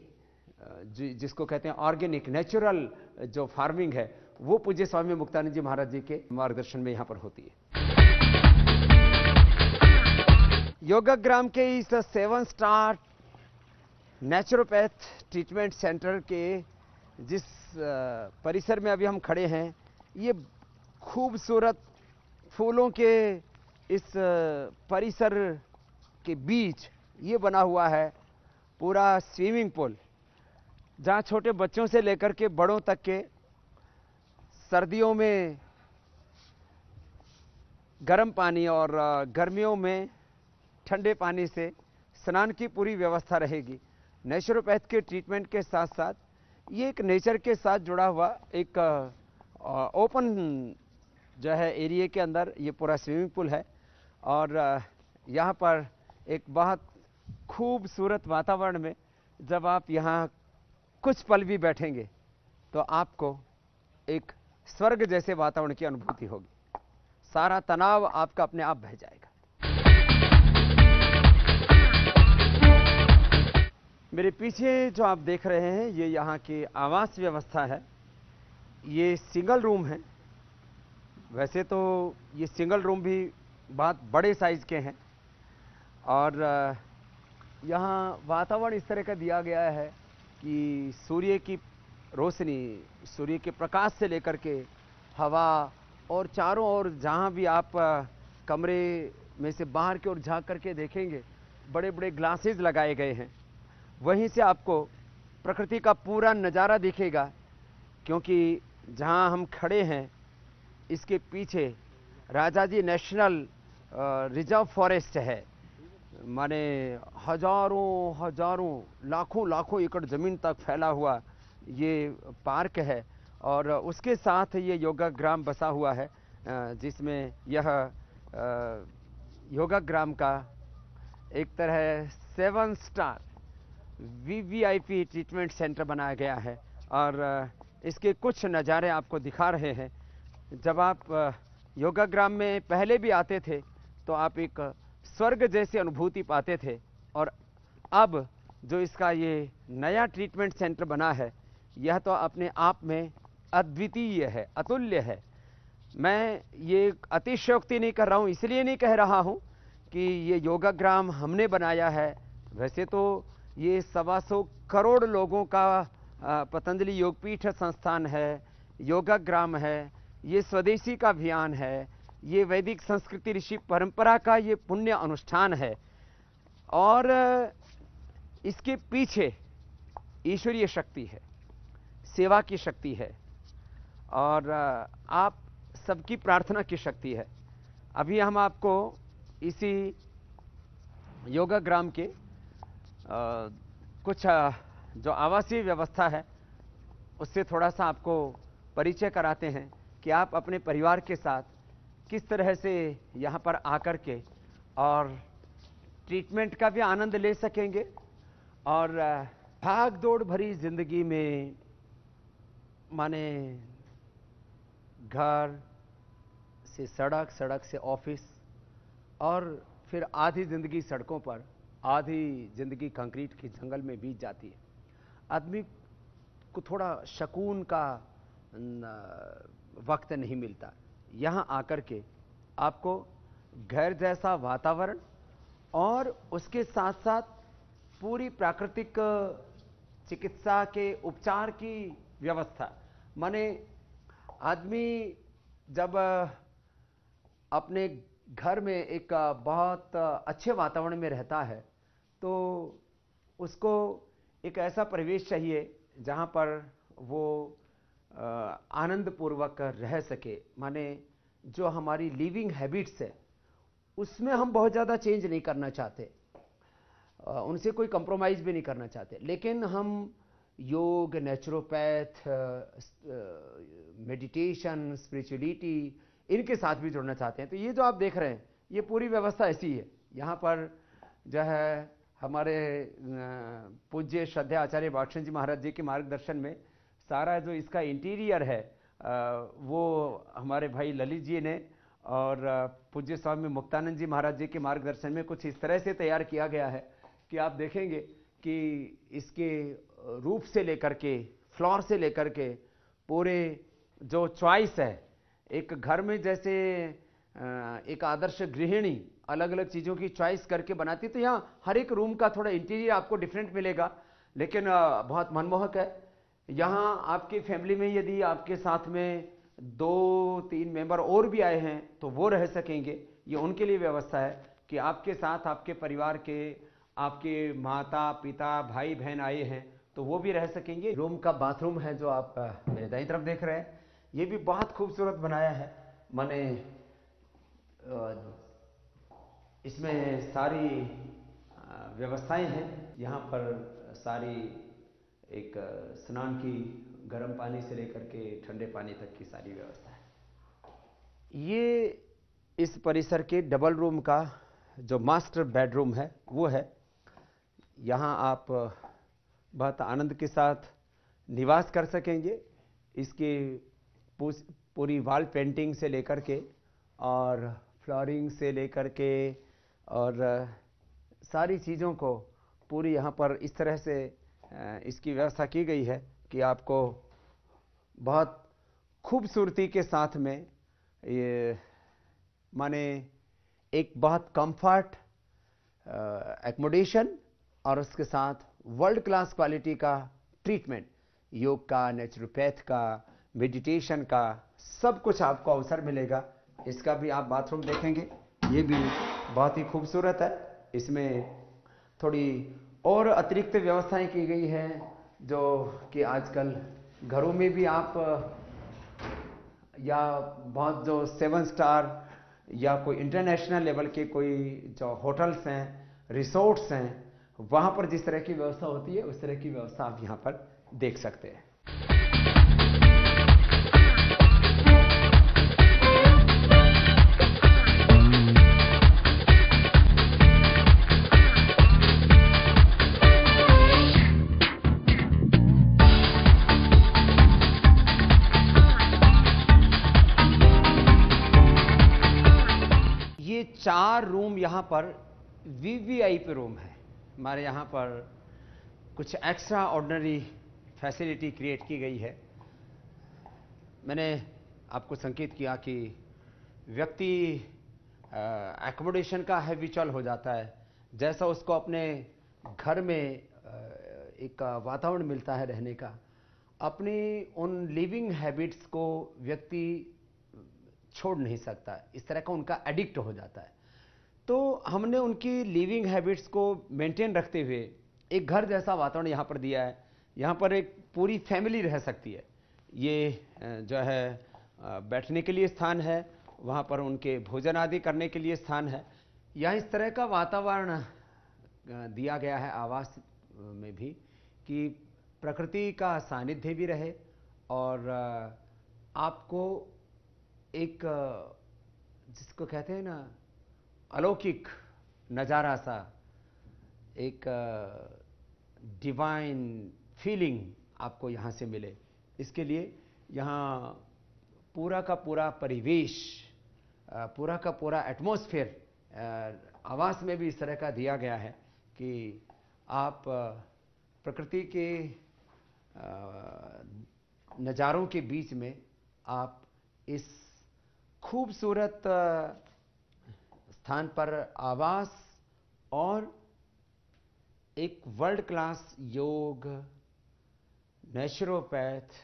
जिसको कहते हैं ऑर्गेनिक, नेचुरल जो फार्मिंग है, वो पूज्य स्वामी मुक्तानंद जी महाराज जी के मार्गदर्शन में यहाँ पर होती है। योगाग्राम के इस 7 स्टार नेचुरोपैथ ट्रीटमेंट सेंटर के जिस परिसर में अभी हम खड़े हैं, ये खूबसूरत फूलों के इस परिसर के बीच ये बना हुआ है पूरा स्विमिंग पूल, जहाँ छोटे बच्चों से लेकर के बड़ों तक के सर्दियों में गर्म पानी और गर्मियों में ठंडे पानी से स्नान की पूरी व्यवस्था रहेगी। नेचुरोपैथ के ट्रीटमेंट के साथ साथ ये एक नेचर के साथ जुड़ा हुआ एक ओपन जो है एरिया के अंदर ये पूरा स्विमिंग पूल है, और यहाँ पर एक बहुत खूबसूरत वातावरण में जब आप यहाँ कुछ पल भी बैठेंगे तो आपको एक स्वर्ग जैसे वातावरण की अनुभूति होगी। सारा तनाव आपका अपने आप बह जाएगा। मेरे पीछे जो आप देख रहे हैं, ये यहाँ की आवास व्यवस्था है। ये सिंगल रूम है। वैसे तो ये सिंगल रूम भी बहुत बड़े साइज के हैं, और यहाँ वातावरण इस तरह का दिया गया है कि सूर्य की रोशनी, सूर्य के प्रकाश से लेकर के हवा और चारों ओर जहाँ भी आप कमरे में से बाहर की ओर झांक करके देखेंगे, बड़े बड़े ग्लासेस लगाए गए हैं। वहीं से आपको प्रकृति का पूरा नज़ारा दिखेगा, क्योंकि जहाँ हम खड़े हैं इसके पीछे राजाजी नेशनल रिजर्व फॉरेस्ट है। माने हजारों लाखों एकड़ ज़मीन तक फैला हुआ ये पार्क है, और उसके साथ ये योगाग्राम बसा हुआ है, जिसमें यह योगाग्राम का एक तरह 7 स्टार VVIP ट्रीटमेंट सेंटर बनाया गया है। और इसके कुछ नज़ारे आपको दिखा रहे हैं। जब आप योगाग्राम में पहले भी आते थे तो आप एक स्वर्ग जैसी अनुभूति पाते थे, और अब जो इसका ये नया ट्रीटमेंट सेंटर बना है, यह तो अपने आप में अद्वितीय है, अतुल्य है। मैं ये अतिशयोक्ति नहीं कर रहा हूँ, इसलिए नहीं कह रहा हूँ कि ये योगाग्राम हमने बनाया है। वैसे तो ये 125 करोड़ लोगों का पतंजलि योगपीठ संस्थान है, योगाग्राम है, ये स्वदेशी का अभियान है, ये वैदिक संस्कृति ऋषि परंपरा का ये पुण्य अनुष्ठान है, और इसके पीछे ईश्वरीय शक्ति है, सेवा की शक्ति है, और आप सबकी प्रार्थना की शक्ति है। अभी हम आपको इसी योगाग्राम के कुछ जो आवासीय व्यवस्था है उससे थोड़ा सा आपको परिचय कराते हैं कि आप अपने परिवार के साथ किस तरह से यहाँ पर आकर के और ट्रीटमेंट का भी आनंद ले सकेंगे, और भाग दौड़ भरी जिंदगी में माने घर से सड़क, सड़क से ऑफिस, और फिर आधी जिंदगी सड़कों पर, आधी जिंदगी कंक्रीट के जंगल में बीत जाती है। आदमी को थोड़ा सुकून का वक्त नहीं मिलता। यहाँ आकर के आपको घर जैसा वातावरण और उसके साथ साथ पूरी प्राकृतिक चिकित्सा के उपचार की व्यवस्था। माने आदमी जब अपने घर में एक बहुत अच्छे वातावरण में रहता है तो उसको एक ऐसा परिवेश चाहिए जहाँ पर वो आनंद पूर्वक रह सके। माने जो हमारी लिविंग हैबिट्स है उसमें हम बहुत ज़्यादा चेंज नहीं करना चाहते, उनसे कोई कंप्रोमाइज़ भी नहीं करना चाहते, लेकिन हम योग, नेचुरोपैथ, मेडिटेशन, स्पिरिचुअलिटी, इनके साथ भी जुड़ना चाहते हैं। तो ये जो आप देख रहे हैं ये पूरी व्यवस्था ऐसी है। यहाँ पर जो है हमारे पूज्य श्रद्धेय आचार्य भाषण जी महाराज जी के मार्गदर्शन में सारा जो इसका इंटीरियर है वो हमारे भाई ललित जी ने और पूज्य स्वामी मुक्तानंद जी महाराज जी के मार्गदर्शन में कुछ इस तरह से तैयार किया गया है कि आप देखेंगे कि इसके रूफ से लेकर के, फ्लोर से लेकर के पूरे जो चॉइस है, एक घर में जैसे एक आदर्श गृहिणी अलग अलग चीज़ों की चॉइस करके बनाती, तो यहाँ हर एक रूम का थोड़ा इंटीरियर आपको डिफरेंट मिलेगा, लेकिन बहुत मनमोहक है। यहाँ आपकी फैमिली में यदि आपके साथ में 2-3 मेंबर और भी आए हैं तो वो रह सकेंगे। ये उनके लिए व्यवस्था है कि आपके साथ आपके परिवार के, आपके माता पिता भाई बहन आए हैं तो वो भी रह सकेंगे। रूम का बाथरूम है जो आप मेरे दाईं तरफ देख रहे हैं, ये भी बहुत खूबसूरत बनाया है। माने इसमें सारी व्यवस्थाएं हैं। यहाँ पर सारी एक स्नान की गर्म पानी से लेकर के ठंडे पानी तक की सारी व्यवस्था है। ये इस परिसर के डबल रूम का जो मास्टर बेडरूम है वो है। यहाँ आप बहुत आनंद के साथ निवास कर सकेंगे। इसकी पूरी वॉल पेंटिंग से लेकर के और फ्लोरिंग से लेकर के और सारी चीज़ों को पूरी यहाँ पर इस तरह से इसकी व्यवस्था की गई है कि आपको बहुत खूबसूरती के साथ में ये माने एक बहुत कंफर्ट, एकोमोडेशन और उसके साथ वर्ल्ड क्लास क्वालिटी का ट्रीटमेंट, योग का, नेचुरोपैथ का, मेडिटेशन का, सब कुछ आपको अवसर मिलेगा। इसका भी आप बाथरूम देखेंगे, ये भी बहुत ही खूबसूरत है। इसमें थोड़ी और अतिरिक्त व्यवस्थाएं की गई हैं जो कि आजकल घरों में भी आप या बहुत जो 7 स्टार या कोई इंटरनेशनल लेवल के कोई जो होटल्स हैं, रिसोर्ट्स हैं, वहाँ पर जिस तरह की व्यवस्था होती है उस तरह की व्यवस्था आप यहाँ पर देख सकते हैं। ये 4 रूम यहाँ पर वीवीआईपी रूम है। हमारे यहाँ पर कुछ एक्स्ट्रा ऑर्डिनरी फैसिलिटी क्रिएट की गई है। मैंने आपको संकेत किया कि व्यक्ति एकोमोडेशन का हैबिचुअल हो जाता है, जैसा उसको अपने घर में एक वातावरण मिलता है रहने का, अपनी उन लिविंग हैबिट्स को व्यक्ति छोड़ नहीं सकता, इस तरह का उनका एडिक्ट हो जाता है। तो हमने उनकी लिविंग हैबिट्स को मेंटेन रखते हुए एक घर जैसा वातावरण यहाँ पर दिया है। यहाँ पर एक पूरी फैमिली रह सकती है। ये जो है बैठने के लिए स्थान है, वहाँ पर उनके भोजन आदि करने के लिए स्थान है। यहाँ इस तरह का वातावरण दिया गया है आवास में भी कि प्रकृति का सानिध्य भी रहे और आपको एक जिसको कहते हैं ना अलौकिक नज़ारा सा, एक डिवाइन फीलिंग आपको यहाँ से मिले, इसके लिए यहाँ पूरा का पूरा परिवेश, पूरा का पूरा एटमॉस्फेयर आवास में भी इस तरह का दिया गया है कि आप प्रकृति के नज़ारों के बीच में आप इस खूबसूरत स्थान पर आवास और एक वर्ल्ड क्लास योग, नेचुरोपैथ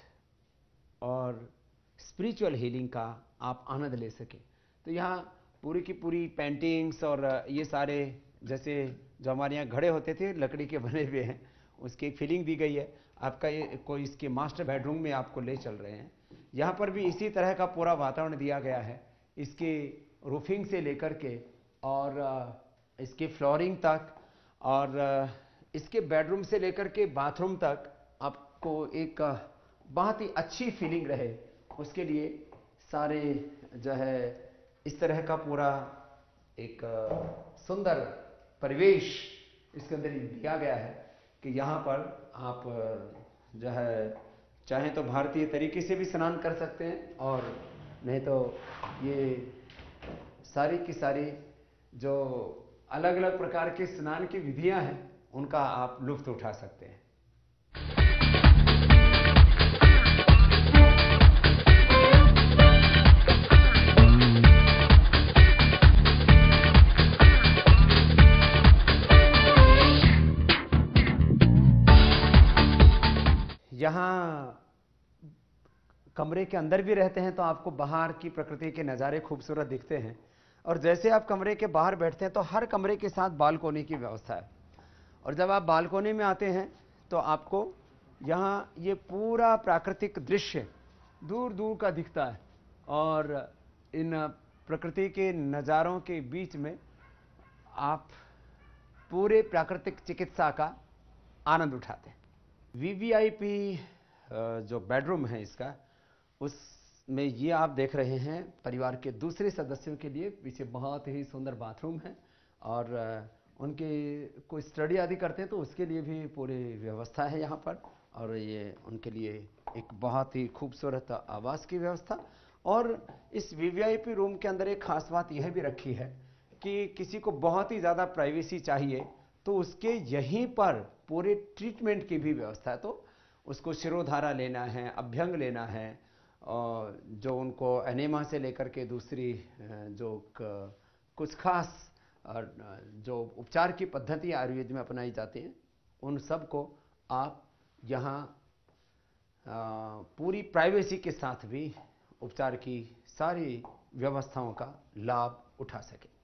और स्पिरिचुअल हीलिंग का आप आनंद ले सकें। तो यहाँ पूरी की पूरी पेंटिंग्स और ये सारे जैसे जो हमारे यहाँ घड़े होते थे लकड़ी के बने हुए हैं, उसकी एक फीलिंग दी गई है। आपका ये कोई इसके मास्टर बेडरूम में आपको ले चल रहे हैं। यहाँ पर भी इसी तरह का पूरा वातावरण दिया गया है, इसके रूफिंग से लेकर के और इसके फ्लोरिंग तक और इसके बेडरूम से लेकर के बाथरूम तक आपको एक बहुत ही अच्छी फीलिंग रहे, उसके लिए सारे जो है इस तरह का पूरा एक सुंदर परिवेश इसके अंदर दिया गया है कि यहाँ पर आप जो है चाहें तो भारतीय तरीके से भी स्नान कर सकते हैं और नहीं तो ये सारी की सारी जो अलग अलग प्रकार के स्नान की विधियां हैं उनका आप लुत्फ उठा सकते हैं। यहाँ कमरे के अंदर भी रहते हैं तो आपको बाहर की प्रकृति के नज़ारे खूबसूरत दिखते हैं और जैसे आप कमरे के बाहर बैठते हैं तो हर कमरे के साथ बालकोनी की व्यवस्था है और जब आप बालकोनी में आते हैं तो आपको यहाँ ये पूरा प्राकृतिक दृश्य दूर दूर का दिखता है और इन प्रकृति के नज़ारों के बीच में आप पूरे प्राकृतिक चिकित्सा का आनंद उठाते हैं। वीवीआईपी जो बेडरूम है इसका, उसमें ये आप देख रहे हैं परिवार के दूसरे सदस्यों के लिए पीछे बहुत ही सुंदर बाथरूम है और उनके कोई स्टडी आदि करते हैं तो उसके लिए भी पूरी व्यवस्था है यहाँ पर और ये उनके लिए एक बहुत ही खूबसूरत आवास की व्यवस्था। और इस वीवीआईपी रूम के अंदर एक खास बात यह भी रखी है कि किसी को बहुत ही ज़्यादा प्राइवेसी चाहिए तो उसके यहीं पर पूरे ट्रीटमेंट की भी व्यवस्था है। तो उसको शिरोधारा लेना है, अभ्यंग लेना है और जो उनको एनेमा से लेकर के दूसरी जो कुछ खास जो उपचार की पद्धति आयुर्वेद में अपनाई जाती हैं उन सब को आप यहाँ पूरी प्राइवेसी के साथ भी उपचार की सारी व्यवस्थाओं का लाभ उठा सके।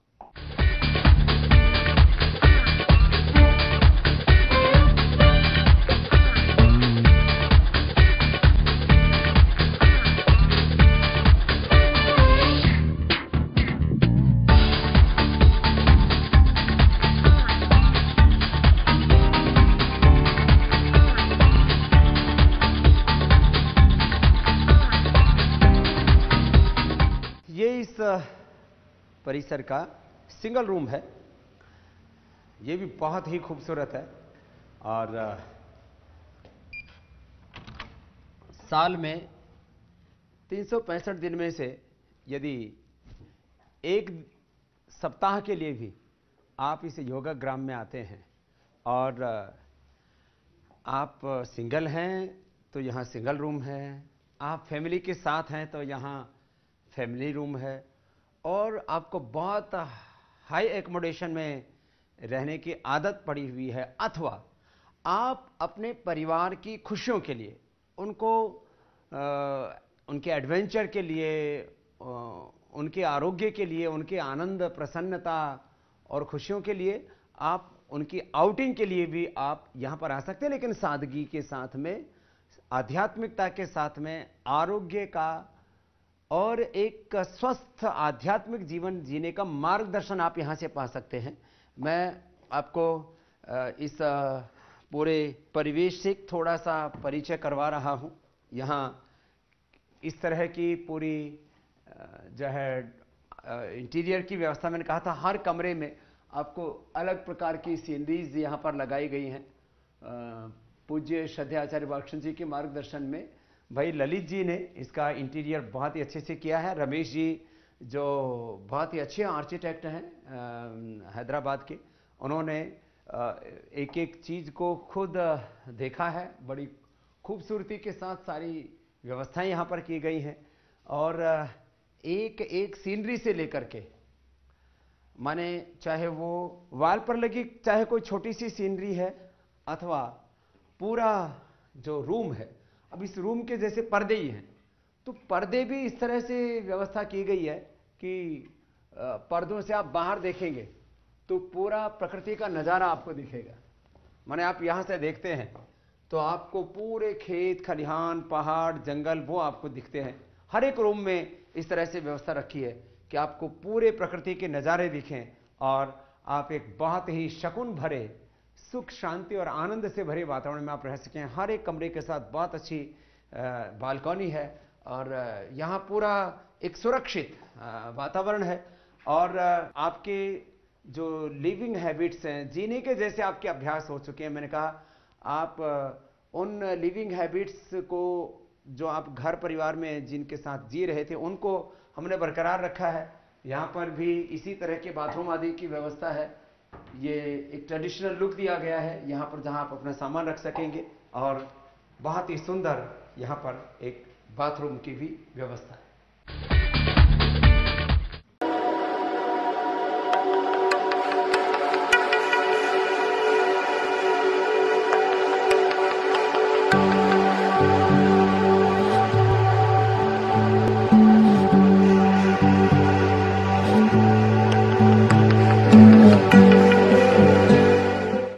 परिसर का सिंगल रूम है, ये भी बहुत ही खूबसूरत है और साल में 365 दिन में से यदि एक सप्ताह के लिए भी आप इस योगा ग्राम में आते हैं और आप सिंगल हैं तो यहाँ सिंगल रूम है, आप फैमिली के साथ हैं तो यहाँ फैमिली रूम है, और आपको बहुत हाई एकोमोडेशन में रहने की आदत पड़ी हुई है, अथवा आप अपने परिवार की खुशियों के लिए, उनको उनके एडवेंचर के लिए, उनके आरोग्य के लिए, उनके आनंद प्रसन्नता और खुशियों के लिए, आप उनकी आउटिंग के लिए भी आप यहाँ पर आ सकते हैं, लेकिन सादगी के साथ में, आध्यात्मिकता के साथ में, आरोग्य का और एक स्वस्थ आध्यात्मिक जीवन जीने का मार्गदर्शन आप यहाँ से पा सकते हैं। मैं आपको इस पूरे परिवेश से थोड़ा सा परिचय करवा रहा हूँ। यहाँ इस तरह की पूरी जो है इंटीरियर की व्यवस्था, मैंने कहा था हर कमरे में आपको अलग प्रकार की सीनरीज यहाँ पर लगाई गई हैं। पूज्य श्रद्धेय आचार्य बालकृष्ण जी के मार्गदर्शन में भाई ललित जी ने इसका इंटीरियर बहुत ही अच्छे से किया है। रमेश जी जो बहुत ही अच्छे आर्किटेक्ट हैं हैदराबाद के, उन्होंने एक एक चीज़ को खुद देखा है, बड़ी खूबसूरती के साथ सारी व्यवस्थाएं यहाँ पर की गई हैं। और एक एक सीनरी से लेकर के, माने चाहे वो वाल पर लगी चाहे कोई छोटी सी सीनरी है, अथवा पूरा जो रूम है, अब इस रूम के जैसे पर्दे ही हैं, तो पर्दे भी इस तरह से व्यवस्था की गई है कि पर्दों से आप बाहर देखेंगे तो पूरा प्रकृति का नज़ारा आपको दिखेगा। माने आप यहाँ से देखते हैं तो आपको पूरे खेत खलिहान पहाड़ जंगल वो आपको दिखते हैं। हर एक रूम में इस तरह से व्यवस्था रखी है कि आपको पूरे प्रकृति के नज़ारे दिखें और आप एक बहुत ही शकुन भरे, सुख शांति और आनंद से भरे वातावरण में आप रह सकें। हर एक कमरे के साथ बहुत अच्छी बालकनी है और यहाँ पूरा एक सुरक्षित वातावरण है। और आपके जो लिविंग हैबिट्स हैं, जीने के जैसे आपके अभ्यास हो चुके हैं, मैंने कहा आप उन लिविंग हैबिट्स को जो आप घर परिवार में जिनके साथ जी रहे थे उनको हमने बरकरार रखा है। यहाँ पर भी इसी तरह के बाथरूम आदि की व्यवस्था है। ये एक ट्रेडिशनल लुक दिया गया है यहाँ पर, जहाँ आप अपना सामान रख सकेंगे, और बहुत ही सुंदर यहाँ पर एक बाथरूम की भी व्यवस्था है।